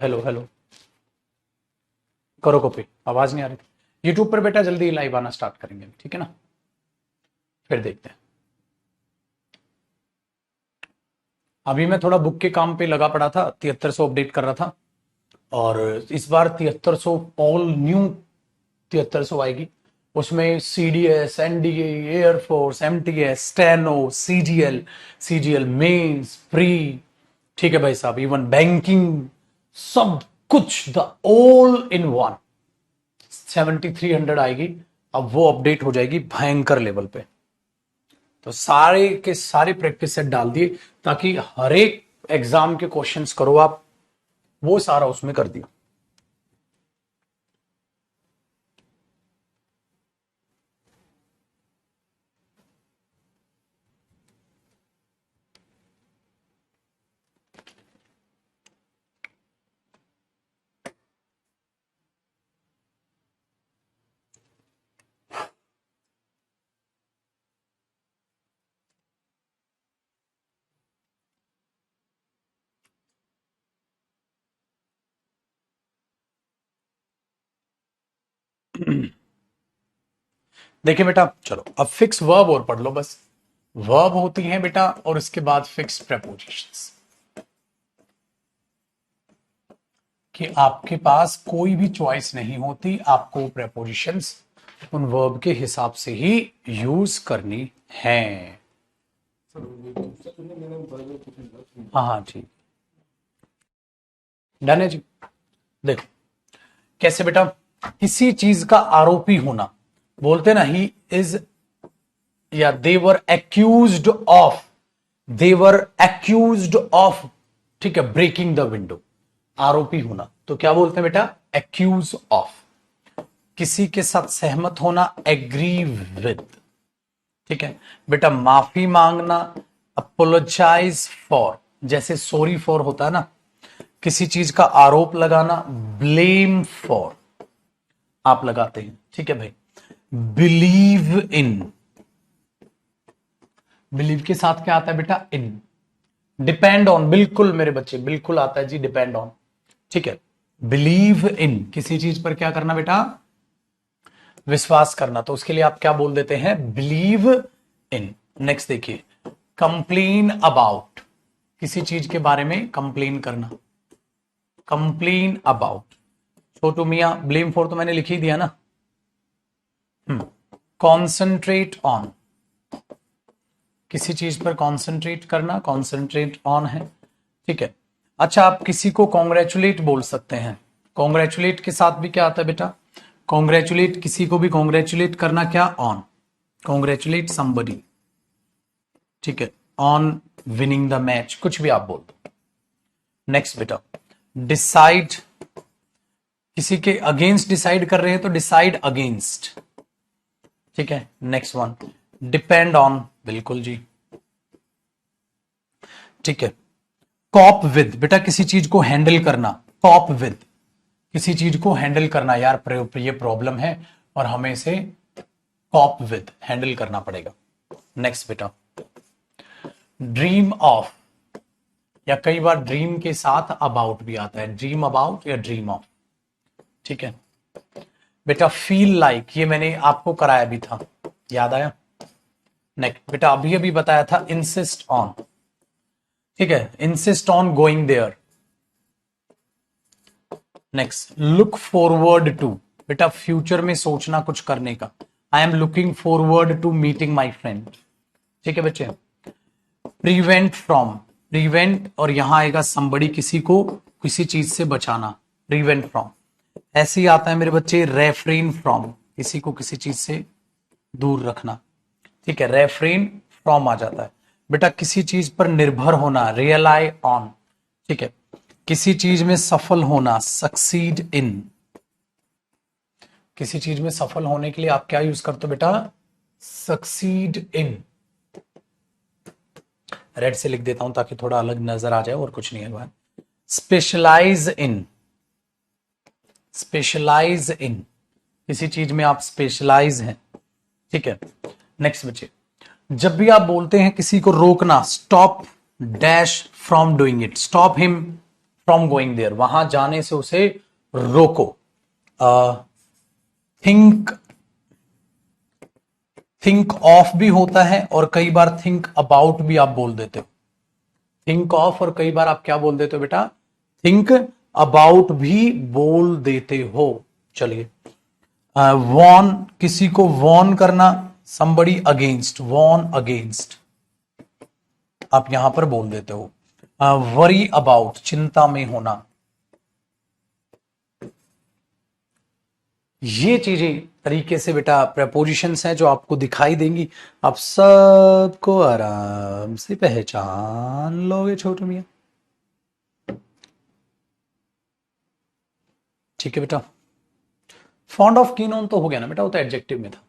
हेलो हेलो, करो कॉपी, आवाज नहीं आ रही। यूट्यूब पर बेटा जल्दी लाइव आना स्टार्ट करेंगे, ठीक है ना, फिर देखते हैं। अभी मैं थोड़ा बुक के काम पे लगा पड़ा था, 7300 अपडेट कर रहा था, और इस बार 7300 ऑल न्यू 7300 आएगी। उसमें CDS, NDA, air force, MTS, steno, CGL mains, pre, ठीक है भाई साहब, इवन बैंकिंग, सब कुछ द ऑल इन वन 7300 आएगी। अब वो अपडेट हो जाएगी भयंकर लेवल पे। तो सारे के सारे प्रैक्टिस सेट डाल दिए ताकि हर एक एग्जाम के क्वेश्चंस करो आप, वो सारा उसमें कर दिया। देखिए बेटा, चलो अब फिक्स वर्ब और पढ़ लो बस। वर्ब होती हैं बेटा, और इसके बाद फिक्स प्रेपोजिशंस, कि आपके पास कोई भी चॉइस नहीं होती, आपको प्रेपोजिशंस उन वर्ब के हिसाब से ही यूज करनी है। हाँ हाँ ठीक, डन है जी। देखो कैसे बेटा, किसी चीज का आरोपी होना, बोलते ना ही इज, या they were accused of, they were accused of, ठीक है, ब्रेकिंग द विंडो, आरोपी होना तो क्या बोलते हैं बेटा, एक्यूज ऑफ। किसी के साथ सहमत होना, एग्री विद, ठीक है बेटा। माफी मांगना, अपोलोजाइज फॉर, जैसे सॉरी फॉर होता है ना। किसी चीज का आरोप लगाना, ब्लेम फॉर, आप लगाते हैं, ठीक है भाई। बिलीव इन, बिलीव के साथ क्या आता है बेटा, इन। डिपेंड ऑन, बिल्कुल मेरे बच्चे, बिल्कुल आता है जी, डिपेंड ऑन, ठीक है। बिलीव इन, किसी चीज पर क्या करना बेटा, विश्वास करना, तो उसके लिए आप क्या बोल देते हैं, बिलीव इन। नेक्स्ट देखिए, कंप्लेन अबाउट, किसी चीज के बारे में कंप्लेन करना, कंप्लेन अबाउट। छोटू मियां, ब्लेम फॉर तो मैंने लिख ही दिया ना। कॉन्सेंट्रेट ऑन, किसी चीज पर कॉन्सेंट्रेट करना, कॉन्सेंट्रेट ऑन है, ठीक है। अच्छा, आप किसी को कॉन्ग्रेचुलेट बोल सकते हैं। कॉन्ग्रेचुलेट के साथ भी क्या आता है बेटा, कॉन्ग्रेचुलेट, किसी को भी कॉन्ग्रेचुलेट करना, क्या, ऑन, कॉन्ग्रेचुलेट समबडी, ठीक है, ऑन विनिंग द मैच, कुछ भी आप बोल दो। नेक्स्ट बेटा, डिसाइड, किसी के अगेंस्ट डिसाइड कर रहे हैं तो डिसाइड अगेंस्ट, ठीक है। नेक्स्ट वन, डिपेंड ऑन, बिल्कुल जी, ठीक है। कॉप विद, बेटा किसी चीज को हैंडल करना, कॉप विद, किसी चीज को हैंडल करना, यार ये प्रॉब्लम है और हमें इसे कॉप विद, हैंडल करना पड़ेगा। नेक्स्ट बेटा, ड्रीम ऑफ, या कई बार ड्रीम के साथ अबाउट भी आता है, ड्रीम अबाउट या ड्रीम ऑफ, ठीक है बेटा। फील लाइक, ये मैंने आपको कराया भी था, याद आया। नेक्स्ट बेटा, अभी अभी बताया था, इंसिस्ट ऑन, ठीक है, insist on going there. Next, look forward to, बेटा फ्यूचर में सोचना कुछ करने का, I am looking forward to meeting my friend, ठीक है बच्चे। प्रिवेंट फ्रॉम, प्रिवेंट और यहां आएगा समबड़ी, किसी को किसी चीज से बचाना, प्रिवेंट फ्रॉम। ऐसे ही आता है मेरे बच्चे, रेफ्रेन फ्रॉम, किसी को किसी चीज से दूर रखना, ठीक है, रेफ्रेन फ्रॉम आ जाता है बेटा। किसी चीज पर निर्भर होना, रियलाई ऑन, ठीक है। किसी चीज में सफल होना, सक्सीड इन, किसी चीज में सफल होने के लिए आप क्या यूज करते हो बेटा, सक्सीड इन। रेड से लिख देता हूं ताकि थोड़ा अलग नजर आ जाए, और कुछ नहीं है। स्पेशलाइज इन, स्पेशलाइज इन, किसी चीज में आप स्पेशलाइज हैं, ठीक है। नेक्स्ट बच्चे, जब भी आप बोलते हैं किसी को रोकना, stop dash from doing it, stop him from going there, वहां जाने से उसे रोको। थिंक, थिंक ऑफ भी होता है और कई बार थिंक अबाउट भी आप बोल देते हो। थिंक ऑफ और कई बार आप क्या बोल देते हो बेटा, थिंक अबाउट भी बोल देते हो। चलिए, वॉन, किसी को वॉन करना, somebody अगेंस्ट, वॉन अगेंस्ट आप यहां पर बोल देते हो। वरी अबाउट, चिंता में होना। ये चीजें तरीके से बेटा प्रपोजिशंस हैं जो आपको दिखाई देंगी, आप सबको आराम से पहचान लोगे छोटू मियां। ठीक है बेटा। फॉन्ड ऑफ, कीन ऑन तो हो गया ना बेटा, वो तो एडजेक्टिव में था।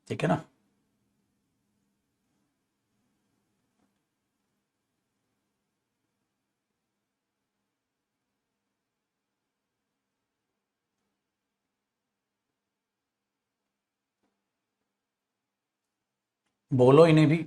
ठीक है ना। बोलो इन्हें भी।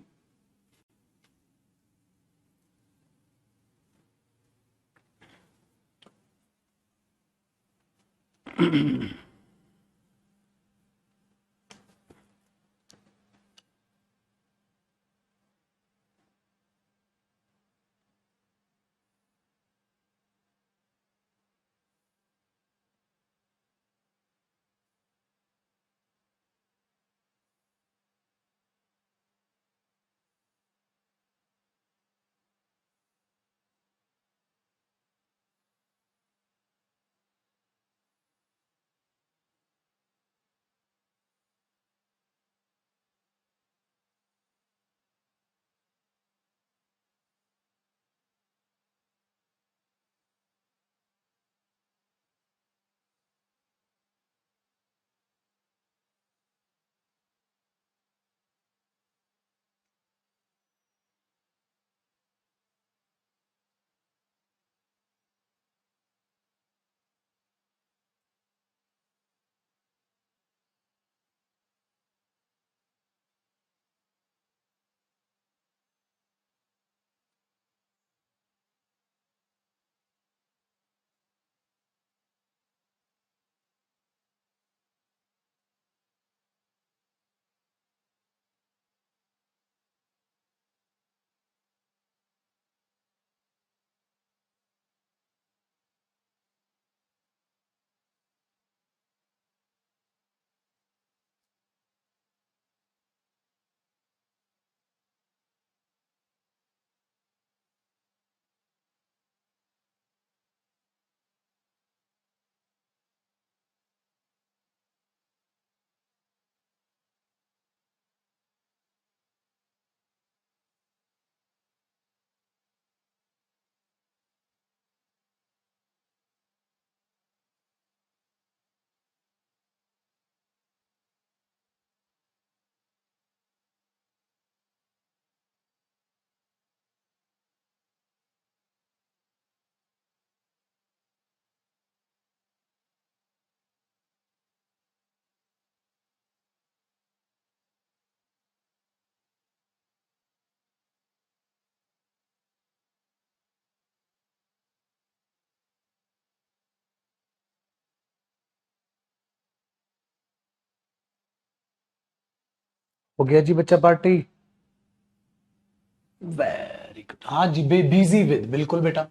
हो गया जी बच्चा पार्टी। वेरी गुड, हाँ जी, बिजी विद, बिल्कुल बेटा।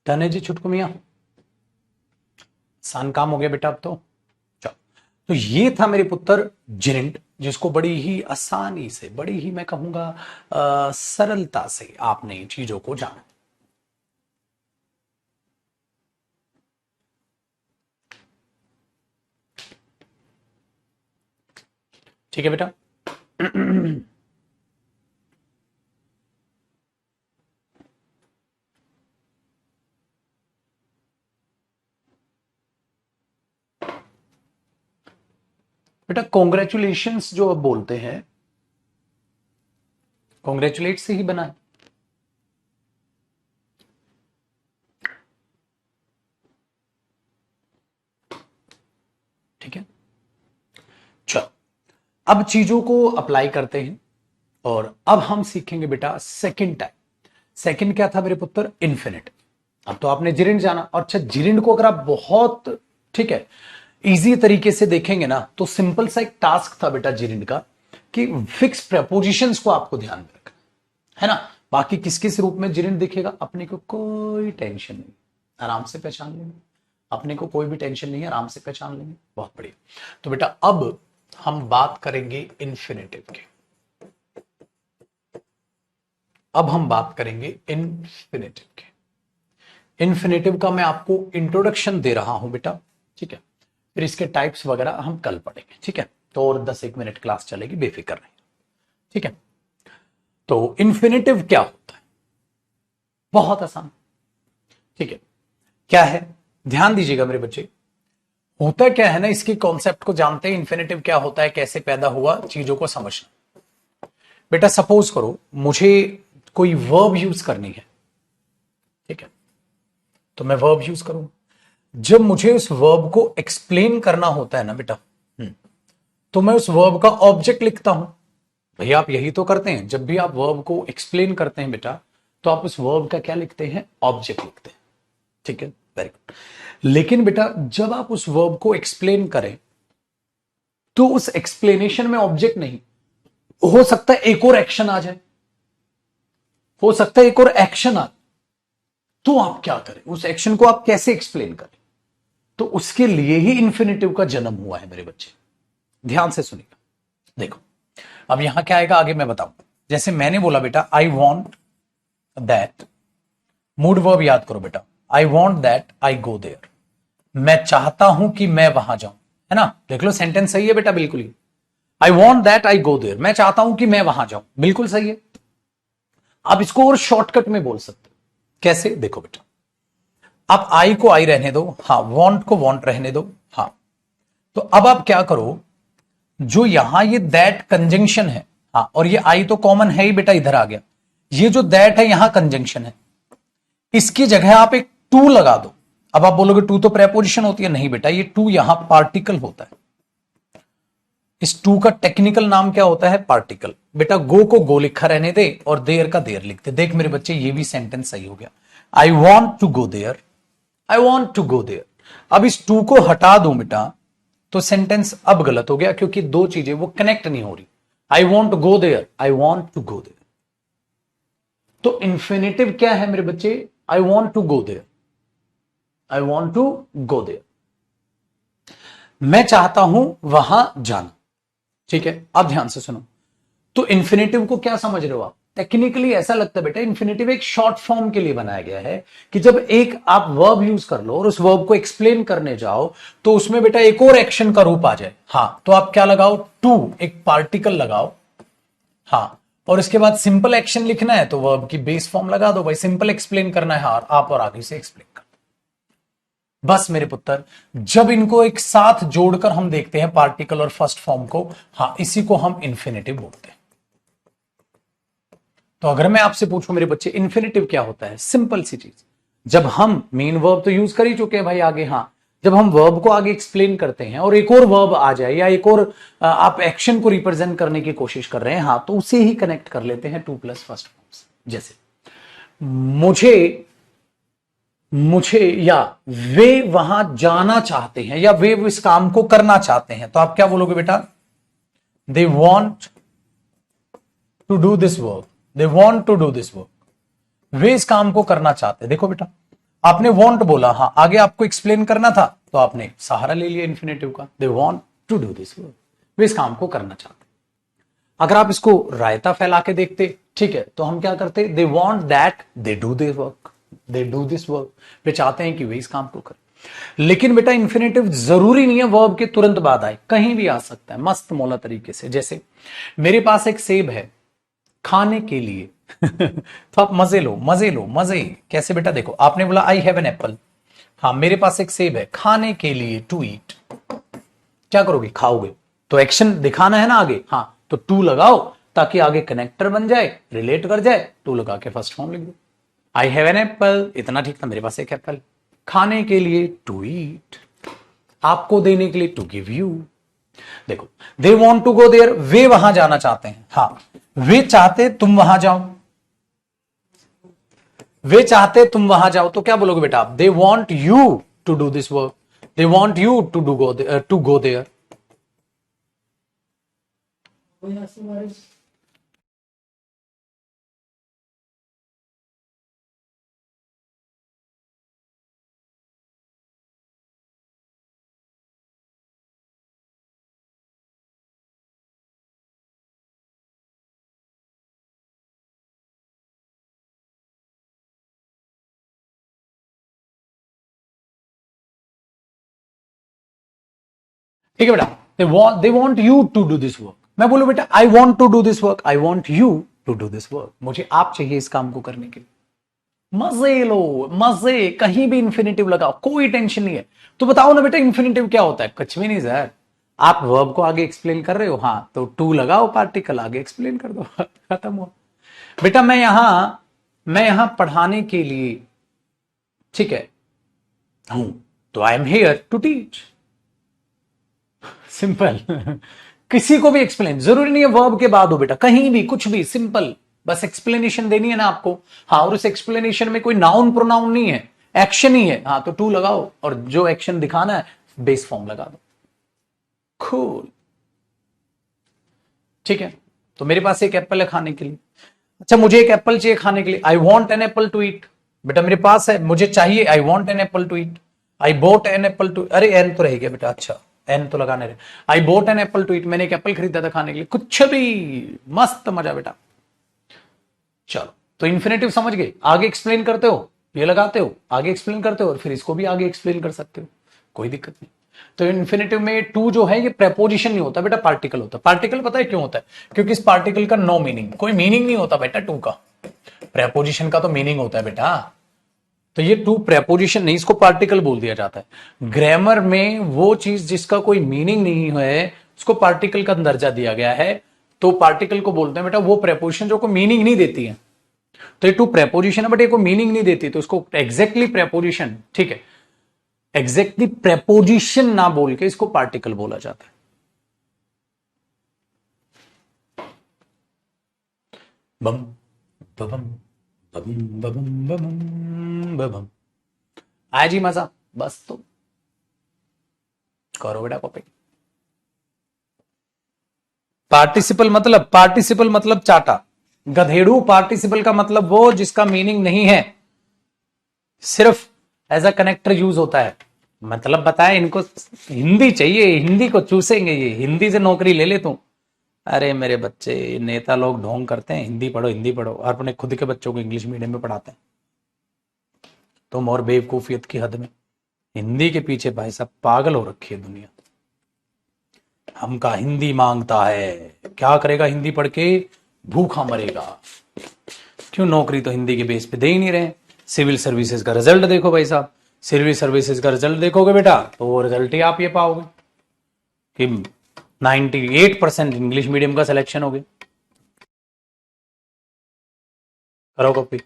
डन है जी छुटकू मियां, आसान काम हो गया बेटा अब तो। चलो, तो ये था मेरे पुत्र जिरिंट, जिसको बड़ी ही आसानी से, बड़ी ही मैं कहूंगा सरलता से आपने चीजों को जाना। ठीक है बेटा। बेटा कॉन्ग्रेचुलेशंस जो अब बोलते हैं, कॉन्ग्रेचुलेट से ही बना है। ठीक है, चलो अब चीजों को अप्लाई करते हैं और अब हम सीखेंगे बेटा सेकंड टाइप। सेकंड क्या था मेरे पुत्र? इन्फिनिट। अब तो आपने जिरिंड जाना, और अच्छा जिरिंड को अगर आप बहुत ठीक है इजी तरीके से देखेंगे ना, तो सिंपल सा एक टास्क था बेटा जिरिंड का कि फिक्स प्रपोजिशंस को आपको ध्यान में रखना है ना। बाकी किस किस रूप में जिरिंड दिखेगा अपने को कोई टेंशन नहीं, आराम से पहचान लेंगे, अपने को कोई भी टेंशन नहीं है, आराम से पहचान लेंगे। बहुत बढ़िया। तो बेटा अब हम बात करेंगे इन्फिनेटिव की। अब हम बात करेंगे इन्फिनेटिव की। इन्फिनेटिव का मैं आपको इंट्रोडक्शन दे रहा हूं बेटा, ठीक है। फिर इसके टाइप्स वगैरह हम कल पढ़ेंगे, ठीक है। तो और 10-1 मिनट क्लास चलेगी, बेफिक्र नहीं, ठीक है। तो इन्फिनेटिव क्या होता है? बहुत आसान, ठीक है। क्या है, ध्यान दीजिएगा मेरे बच्चे। होता क्या है ना, इसके कॉन्सेप्ट को जानते हैं, इन्फिनेटिव क्या होता है, कैसे पैदा हुआ, चीजों को समझना। बेटा सपोज करो मुझे कोई वर्ब यूज करनी है, ठीक है, तो मैं वर्ब यूज करूं। जब मुझे उस वर्ब को एक्सप्लेन करना होता है ना बेटा, तो मैं उस वर्ब का ऑब्जेक्ट लिखता हूं। भैया आप यही तो करते हैं, जब भी आप वर्ब को एक्सप्लेन करते हैं बेटा, तो आप उस वर्ब का क्या लिखते हैं? ऑब्जेक्ट लिखते हैं, ठीक है, वेरी गुड। लेकिन बेटा जब आप उस वर्ब को एक्सप्लेन करें, तो उस एक्सप्लेनेशन में ऑब्जेक्ट नहीं, हो सकता है एक और एक्शन आ जाए, हो सकता है एक और एक्शन आ, तो आप क्या करें? उस एक्शन को आप कैसे एक्सप्लेन करें? तो उसके लिए ही इंफिनिटिव का जन्म हुआ है मेरे बच्चे, ध्यान से सुनिएगा। देखो अब यहां क्या आएगा आगे मैं बताऊं। जैसे मैंने बोला बेटा I want that, mood verb याद करो बेटा, I want that I go there, मैं चाहता हूं कि मैं वहां जाऊं, है ना। देख लो सेंटेंस सही है बेटा, बिल्कुल ही। I want that I go there, मैं चाहता हूं कि मैं वहां जाऊं, बिल्कुल सही है। आप इसको और शॉर्टकट में बोल सकते हो, कैसे? देखो बेटा, आप आई को आई रहने दो, हाँ, वॉन्ट को वॉन्ट रहने दो, हाँ। तो अब आप क्या करो, जो यहां ये दैट कंजंक्शन है, हाँ, और ये आई तो कॉमन है ही बेटा, इधर आ गया, ये जो दैट है यहां कंजंक्शन है, इसकी जगह आप एक टू लगा दो। अब आप बोलोगे टू तो प्रेपोजिशन होती है, नहीं बेटा, ये टू यहां पार्टिकल होता है। इस टू का टेक्निकल नाम क्या होता है? पार्टिकल। बेटा गो को गो लिखा रहने दे और देयर का देयर लिखते। देख मेरे बच्चे ये भी सेंटेंस सही हो गया, I want to go there, I want to go there. अब इस टू को हटा दो बेटा, तो सेंटेंस अब गलत हो गया, क्योंकि दो चीजें वो कनेक्ट नहीं हो रही। I want to go there, I want to go there. तो इंफिनिटिव क्या है मेरे बच्चे? I want to go there, I want to go there, मैं चाहता हूं वहां जाना, ठीक है। अब ध्यान से सुनो, तो इंफिनिटिव को क्या समझ रहे हो आप? टेक्निकली ऐसा लगता है बेटा इंफिनिटिव एक शॉर्ट फॉर्म के लिए बनाया गया है, कि जब एक आप वर्ब यूज कर लो और उस वर्ब को एक्सप्लेन करने जाओ, तो उसमें बेटा एक और एक्शन का रूप आ जाए, हाँ, तो आप क्या लगाओ? टू, एक पार्टिकल लगाओ, हाँ, और इसके बाद सिंपल एक्शन लिखना है तो वर्ब की बेस फॉर्म लगा दो, भाई सिंपल एक्सप्लेन करना है आप, और आगे से एक्सप्लेन कर। बस मेरे पुत्र, जब इनको एक साथ जोड़कर हम देखते हैं पार्टिकल और फर्स्ट फॉर्म को, हाँ, इसी को हम इंफिनिटिव बोलते हैं। तो अगर मैं आपसे पूछूं मेरे बच्चे इन्फिनेटिव क्या होता है, सिंपल सी चीज, जब हम मेन वर्ब तो यूज कर ही चुके हैं भाई आगे, हाँ, जब हम वर्ब को आगे एक्सप्लेन करते हैं और एक और वर्ब आ जाए या एक और आप एक्शन को रिप्रेजेंट करने की कोशिश कर रहे हैं, हाँ, तो उसे ही कनेक्ट कर लेते हैं टू प्लस फर्स्ट फॉर्म्स। जैसे मुझे मुझे या वे वहां जाना चाहते हैं, या वे इस काम को करना चाहते हैं, तो आप क्या बोलोगे बेटा? They want to do this work, they want to do this work, वे इस काम को करना चाहते हैं। देखो बेटा आपने वॉन्ट बोला, हाँ, आगे आपको एक्सप्लेन करना था, तो आपने सहारा ले लिया इन्फिनेटिव का, they want to do this work, वे इस काम को करना चाहते। अगर आप इसको रायता फैला के देखते, ठीक है, तो हम क्या करते? They want that they do this work, they do this work, वे चाहते हैं कि वे इस काम को करें। लेकिन बेटा इंफिनिटिव जरूरी नहीं है वर्ब के तुरंत बाद आए, कहीं भी आ सकता है मस्त मौला तरीके से। जैसे मेरे पास एक सेब है खाने के लिए तो आप मजे लो मजे लो मजे। कैसे बेटा, देखो आपने बोला आई हैव एन एप्पल, हाँ मेरे पास एक सेब है खाने के लिए, टू ईट, क्या करोगे, खाओगे। तो एक्शन दिखाना है ना आगे, हाँ तो टू लगाओ ताकि आगे कनेक्टर बन जाए, रिलेट कर जाए, टू लगा के फर्स्ट फॉर्म लिख दो। आई हैव एन एप्पल, इतना ठीक था, मेरे पास एक एप्पल, खाने के लिए टू ईट, आपको देने के लिए टू गिव यू। देखो they want to go there, वे वहां जाना चाहते हैं, हाँ वे चाहते तुम वहां जाओ, वे चाहते तुम वहां जाओ, तो क्या बोलोगे बेटा आप, they want you to do this work, they want you to go there. ठीक है बेटा, they want you to do this work, मैं बोलू बेटा I want to do this work, I want you to do this work, मुझे आप चाहिए इस काम को करने के लिए। मजे लो मजे, कहीं भी इंफिनिटिव लगाओ, कोई टेंशन नहीं है। तो बताओ ना बेटा इंफिनिटिव क्या होता है, कुछ भी नहीं सर, आप वर्ब को आगे एक्सप्लेन कर रहे हो, हाँ तो टू लगाओ, पार्टिकल आगे एक्सप्लेन कर दो खत्म हुआ। बेटा मैं यहां पढ़ाने के लिए, ठीक है, हूं, तो I am here to teach, simple किसी को भी एक्सप्लेन, जरूरी नहीं है वर्ब के बाद हो बेटा, कहीं भी कुछ भी, सिंपल बस एक्सप्लेनेशन देनी है ना आपको, हाँ और उस एक्सप्लेनेशन में कोई नाउन प्रोनाउन नहीं है, एक्शन ही है, हाँ तो टू लगाओ और जो एक्शन दिखाना है बेस फॉर्म लगा दो, कूल। ठीक है, तो मेरे पास एक एप्पल है खाने के लिए, अच्छा मुझे एक एप्पल चाहिए खाने के लिए, I want an apple to eat, बेटा मेरे पास है मुझे चाहिए, I want an apple to eat, I bought an apple to, अरे एन तो रह गया बेटा, अच्छा एन तो लगाने रहे, I bought an apple to eat, मैंने एक एप्पल खरीदा था खाने के लिए, कुछ भी, मस्त मजा बेटा। चलो तो इन्फिनेटिव समझ गए, आगे एक्सप्लेन करते हो, ये लगाते हो, आगे एक्सप्लेन करते हो और फिर इसको भी आगे एक्सप्लेन कर सकते हो, कोई दिक्कत नहीं। तो इन्फिनेटिव में टू जो है ये प्रेपोजिशन नहीं होता बेटा, पार्टिकल होता है। पार्टिकल पता है क्यों होता है, क्योंकि इस पार्टिकल का नो मीनिंग, कोई मीनिंग नहीं होता बेटा टू का, प्रेपोजिशन का तो मीनिंग होता है बेटा। तो ये टू प्रेपोजिशन नहीं, इसको पार्टिकल बोल दिया जाता है। ग्रामर में वो चीज जिसका कोई मीनिंग नहीं है उसको पार्टिकल का दर्जा दिया गया है, तो पार्टिकल को बोलते हैं बेटा वो प्रेपोजिशन जो कोई मीनिंग नहीं देती है। तो ये टू प्रेपोजिशन है बट ये कोई मीनिंग नहीं देती, तो इसको एग्जैक्टली प्रेपोजिशन, ठीक है, एग्जैक्टली प्रेपोजिशन ना बोल के इसको पार्टिकल बोला जाता है। बम बबम बबम बबम बबम बबम, आया जी मजा, बस तो करो बेटा कॉपी। पार्टिसिपल मतलब चाटा, गधेड़ू पार्टिसिपल का मतलब वो जिसका मीनिंग नहीं है, सिर्फ एज अ कनेक्टर यूज होता है। मतलब बताए इनको हिंदी चाहिए, हिंदी को चूसेंगे, ये हिंदी से नौकरी ले ले तू। अरे मेरे बच्चे, नेता लोग ढोंग करते हैं हिंदी पढ़ो हिंदी पढ़ो, और अपने खुद के बच्चों को इंग्लिश मीडियम में पढ़ाते हैं। तुम और बेवकूफियत की हद में, हिंदी के पीछे भाई साहब पागल हो रखी है दुनिया। हमका हिंदी मांगता है, क्या करेगा हिंदी पढ़ के, भूखा मरेगा। क्यों, नौकरी तो हिंदी के बेस पे दे ही नहीं रहे। सिविल सर्विसेज का रिजल्ट देखो भाई साहब, सिविल सर्विसेज का रिजल्ट देखोगे बेटा तो वो रिजल्ट ही आप ये पाओगे कि 98% इंग्लिश मीडियम का सिलेक्शन हो गया। करो कॉपी।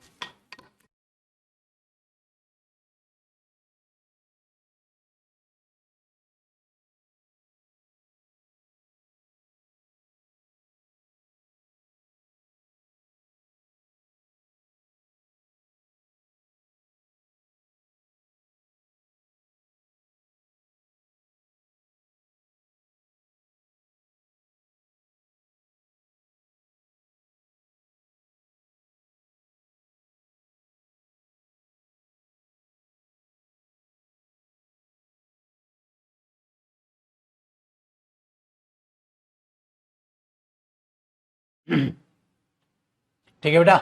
ठीक है बेटा,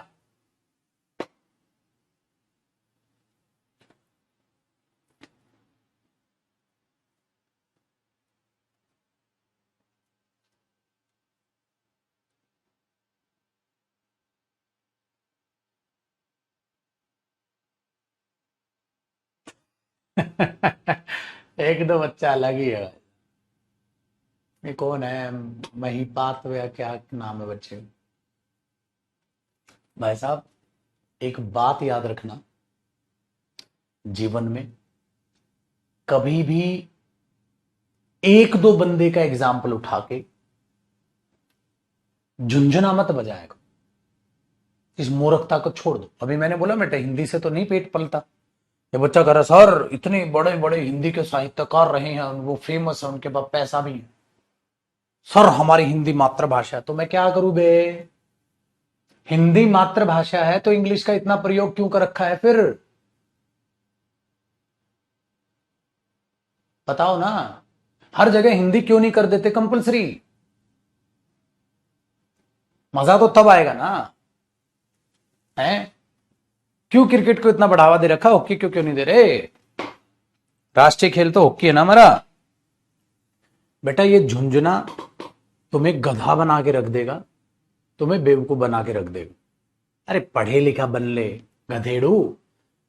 एक दो बच्चा अलग ही है। ये कौन है, महिपात या क्या नाम है बच्चे का? भाई साहब, एक बात याद रखना, जीवन में कभी भी एक दो बंदे का एग्जाम्पल उठा के झुंझुना मत बजाएगा। इस मूर्खता को छोड़ दो। अभी मैंने बोला बेटा हिंदी से तो नहीं पेट पलता। ये बच्चा कह रहा सर इतने बड़े बड़े हिंदी के साहित्यकार रहे हैं, वो फेमस है, उनके पास पैसा भी है, सर हमारी हिंदी मातृभाषा है। तो मैं क्या करूं बे? हिंदी मातृभाषा है तो इंग्लिश का इतना प्रयोग क्यों कर रखा है फिर? बताओ ना। हर जगह हिंदी क्यों नहीं कर देते कंपलसरी? मजा तो तब आएगा ना। है क्यों क्रिकेट को इतना बढ़ावा दे रखा, हॉकी क्यों क्यों नहीं दे रहे? राष्ट्रीय खेल तो हॉकी है ना हमारा। बेटा ये झुंझुना तुम्हें गधा बना के रख देगा, तुम्हें बेवकूफ बना के रख देगा। अरे पढ़े लिखा बन ले गधेड़ू।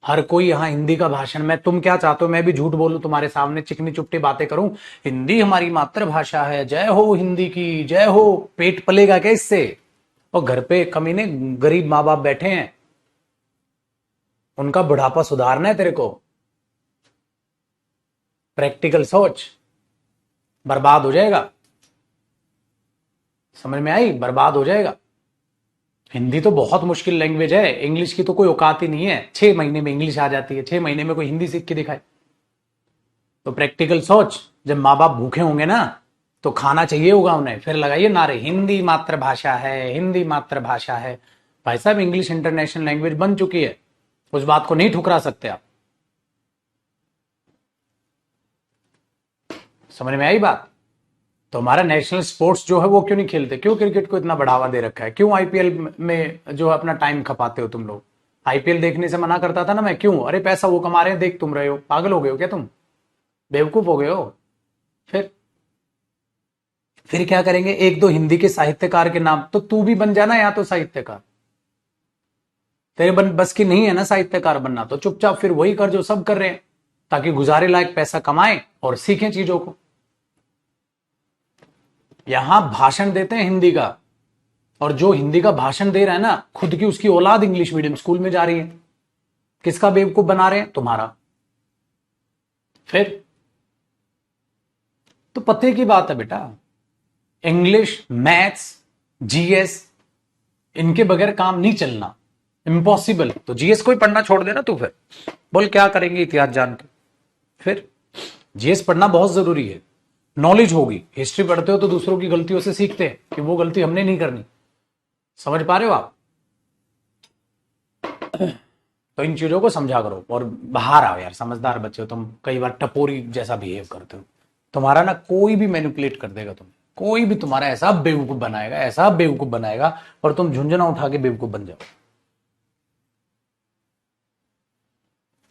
हर कोई यहाँ हिंदी का भाषण, मैं तुम क्या चाहते हो मैं भी झूठ बोलूं तुम्हारे सामने, चिकनी चुपटी बातें करूं? हिंदी हमारी मातृभाषा है, जय हो हिंदी की जय हो। पेट पलेगा क्या इससे? और घर पे कमीने गरीब माँ बाप बैठे हैं, उनका बुढ़ापा सुधारना है तेरे को। प्रैक्टिकल सोच, बर्बाद हो जाएगा। समझ में आई? बर्बाद हो जाएगा। हिंदी तो बहुत मुश्किल लैंग्वेज है, इंग्लिश की तो कोई औकात ही नहीं है। 6 महीने में इंग्लिश आ जाती है, 6 महीने में कोई हिंदी सीख के दिखाए। तो प्रैक्टिकल सोच, जब माँ बाप भूखे होंगे ना तो खाना चाहिए होगा उन्हें, फिर लगाइए नारे हिंदी मातृभाषा है, हिंदी मातृभाषा है। भाई साहब इंग्लिश इंटरनेशनल लैंग्वेज बन चुकी है, उस बात को नहीं ठुकरा सकते आप। समझ में आई बात? तो हमारा नेशनल स्पोर्ट्स जो है वो क्यों नहीं खेलते? क्यों क्रिकेट को इतना बढ़ावा दे रखा है? क्यों आईपीएल में जो है अपना टाइम खपाते हो तुम लोग? आईपीएल देखने से मना करता था ना मैं, क्यों? अरे पैसा वो कमा रहे हैं, देख तुम रहे हो। पागल हो गए हो क्या तुम? बेवकूफ हो गए हो? फिर फिर क्या करेंगे? एक दो हिंदी के साहित्यकार के नाम, तो तू भी बन जाना या तो साहित्यकार। तेरे बस की नहीं है ना साहित्यकार बनना, तो चुपचाप फिर वही कर जो सब कर रहे हैं, ताकि गुजारे लायक पैसा कमाएं और सीखें चीजों को। यहां भाषण देते हैं हिंदी का, और जो हिंदी का भाषण दे रहा है ना, खुद की उसकी औलाद इंग्लिश मीडियम स्कूल में जा रही है। किसका बेवकूफ बना रहे हैं? तुम्हारा। फिर तो पते की बात है बेटा, इंग्लिश मैथ्स जीएस इनके बगैर काम नहीं चलना, इम्पॉसिबल। तो जीएस को ही पढ़ना छोड़ देना तू, फिर बोल क्या करेंगे इतिहास जान के? फिर जीएस पढ़ना बहुत जरूरी है, नॉलेज होगी। हिस्ट्री पढ़ते हो तो दूसरों की गलतियों से सीखते हैं कि वो गलती हमने नहीं करनी। समझ पा रहे हो आप? तो इन चीजों को समझा करो और बाहर आओ यार, समझदार बच्चे हो तुम। कई बार टपोरी जैसा बिहेव करते हो। तुम्हारा ना कोई भी मैनिपुलेट कर देगा तुम्हें, कोई भी तुम्हारा ऐसा बेवकूफ बनाएगा, ऐसा बेवकूफ बनाएगा, और तुम झुंझुना उठा के बेवकूफ बन जाओ।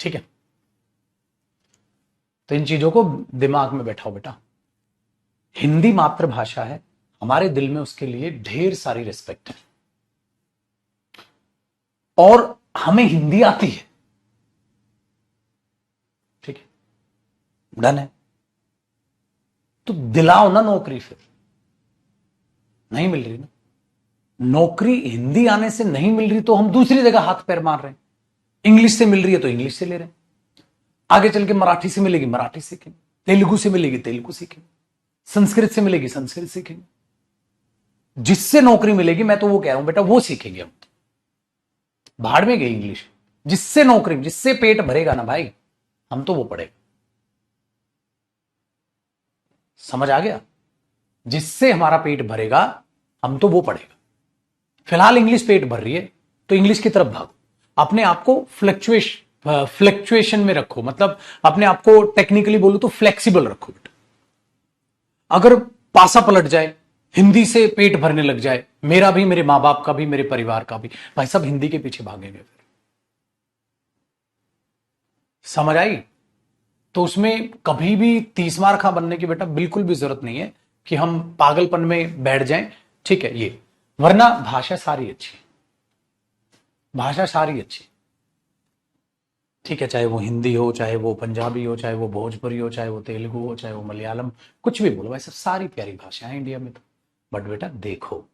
ठीक है? तो इन चीजों को दिमाग में बैठाओ बेटा। हिंदी मातृभाषा है, हमारे दिल में उसके लिए ढेर सारी रिस्पेक्ट है, और हमें हिंदी आती है। ठीक है, डन है। तो दिलाओ ना नौकरी। फिर नहीं मिल रही ना नौकरी, हिंदी आने से नहीं मिल रही तो हम दूसरी जगह हाथ पैर मार रहे हैं। इंग्लिश से मिल रही है तो इंग्लिश से ले रहे हैं, आगे चल के मराठी से मिलेगी मराठी सीखेंगे, तेलुगु से मिलेगी तेलुगु सीखेंगे, संस्कृत से मिलेगी संस्कृत सीखेंगे। जिससे नौकरी मिलेगी, मैं तो वो कह रहा हूं बेटा वो सीखेंगे हम। भाड़ में गई इंग्लिश। जिससे नौकरी, जिससे पेट भरेगा ना भाई, हम तो वो पढ़ेगा। समझ आ गया? जिससे हमारा पेट भरेगा हम तो वो पढ़ेगा। फिलहाल इंग्लिश पेट भर रही है तो इंग्लिश की तरफ भागो। अपने आप को फ्लक्चुएशन में रखो, मतलब अपने आप को टेक्निकली बोलूं तो फ्लेक्सिबल रखो बेटा। अगर पासा पलट जाए, हिंदी से पेट भरने लग जाए, मेरा भी, मेरे मां बाप का भी, मेरे परिवार का भी, भाई सब हिंदी के पीछे भागेंगे फिर। समझ आई? तो उसमें कभी भी 30 मार खा बनने की बेटा बिल्कुल भी जरूरत नहीं है कि हम पागलपन में बैठ जाएं। ठीक है ये, वरना भाषा सारी अच्छी, भाषा सारी अच्छी। ठीक है, चाहे वो हिंदी हो, चाहे वो पंजाबी हो, चाहे वो भोजपुरी हो, चाहे वो तेलुगु हो, चाहे वो मलयालम, कुछ भी बोलो, वैसे सारी प्यारी भाषाएं हैं इंडिया में तो। बट बेटा देखो,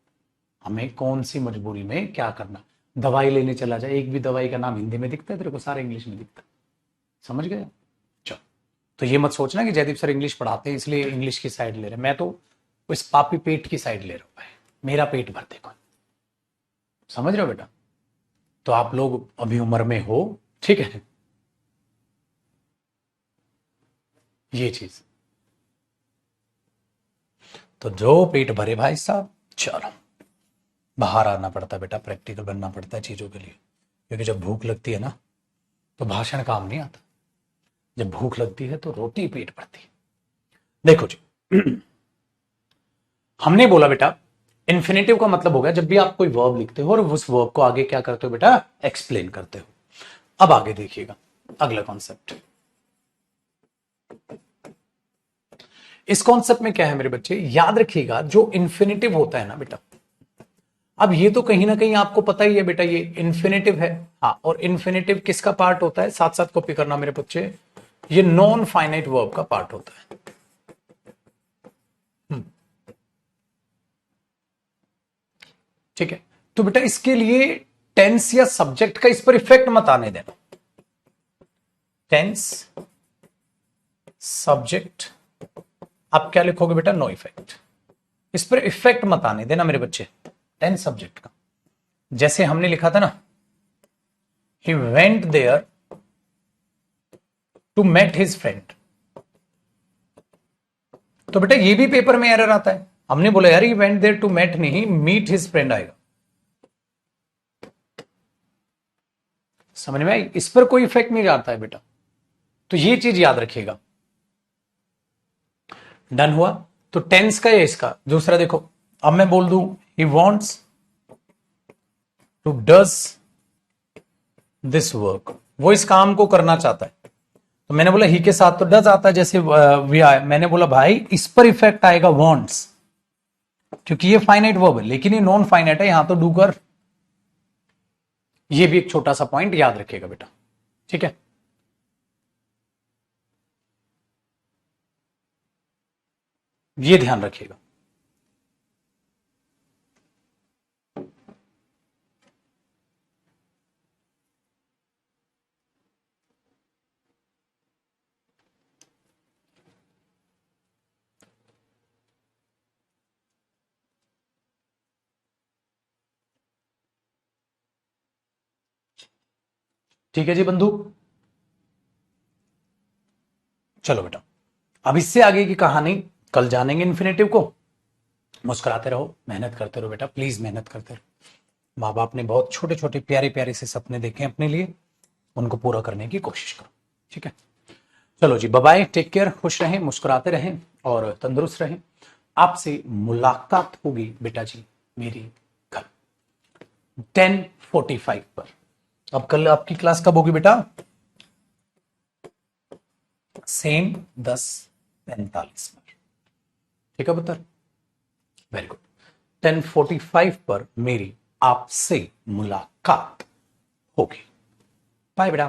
हमें कौन सी मजबूरी में क्या करना। दवाई लेने चला जाए, एक भी दवाई का नाम हिंदी में दिखता है तेरे को, सारे इंग्लिश में दिखता है। समझ गए? चलो, तो ये मत सोचना कि जयदीप सर इंग्लिश पढ़ाते हैं इसलिए इंग्लिश की साइड ले रहे हैं। मैं तो इस पापी पेट की साइड ले रहा हूं भाई, मेरा पेट भर देखो। समझ रहे हो बेटा? तो आप लोग अभी उम्र में हो, ठीक है, ये चीज। तो जो पेट भरे भाई साहब, चलो बाहर आना पड़ता है बेटा, प्रैक्टिकल बनना पड़ता है चीजों के लिए। क्योंकि जब भूख लगती है ना, तो भाषण काम नहीं आता। जब भूख लगती है तो रोटी पेट भरती है। देखो जी, हमने बोला बेटा इन्फिनेटिव का मतलब हो गया जब भी आप कोई वर्ब लिखते हो और उस वर्ब को आगे क्या करते हो बेटा, एक्सप्लेन करते हो। अब आगे देखिएगा अगला कॉन्सेप्ट। इस कॉन्सेप्ट में क्या है मेरे बच्चे, याद रखिएगा जो इन्फिनेटिव होता है ना बेटा, अब ये तो कहीं ना कहीं आपको पता ही है बेटा, ये इन्फिनेटिव है। हाँ, और इन्फिनेटिव किसका पार्ट होता है, साथ साथ कॉपी करना मेरे बच्चे, ये नॉन फाइनाइट वर्ब का पार्ट होता है। ठीक है, तो बेटा इसके लिए टेंस या सब्जेक्ट का इस पर इफेक्ट मत आने देना। टेंस, सब्जेक्ट, आप क्या लिखोगे बेटा, नो इफेक्ट। इस पर इफेक्ट मत आने देना मेरे बच्चे, टेंस सब्जेक्ट का। जैसे हमने लिखा था ना, he went there to met his friend, तो बेटा ये भी पेपर में एरर आता है। हमने बोला यार he went there to met, नहीं मीट हिज फ्रेंड आएगा। समझ में आई? इस पर कोई इफेक्ट नहीं आता है बेटा, तो ये चीज याद रखिएगा। डन हुआ? तो टेंस का या इसका दूसरा देखो, अब मैं बोल दूं he wants to does this work, वो इस काम को करना चाहता है। तो मैंने बोला ही के साथ तो डज आता है, जैसे वी आए, मैंने बोला भाई इस पर इफेक्ट आएगा वॉन्ट्स, क्योंकि ये फाइनाइट वर्ब है, लेकिन ये नॉन फाइनाइट है, यहां तो डू कर। ये भी एक छोटा सा पॉइंट याद रखिएगा बेटा, ठीक है? ये ध्यान रखिएगा। ठीक है जी बंधु, चलो बेटा अब इससे आगे की कहानी कल जानेंगे इन्फिनेटिव को। मुस्कुराते रहो, मेहनत करते रहो बेटा, प्लीज मेहनत करते रहो। माँ बाप ने बहुत छोटे छोटे प्यारे प्यारे से सपने देखे अपने लिए, उनको पूरा करने की कोशिश करो, ठीक है? चलो जी, बाय बाय, टेक केयर, खुश रहें, मुस्कुराते रहें और तंदुरुस्त रहें। आपसे मुलाकात होगी बेटा जी मेरी कल 10:45 पर। अब कल आपकी क्लास कब होगी बेटा? सेम 10:45 पर, ठीक है पुत्र? Very good. 10:45 पर मेरी आपसे मुलाकात होगी। बाय बेटा।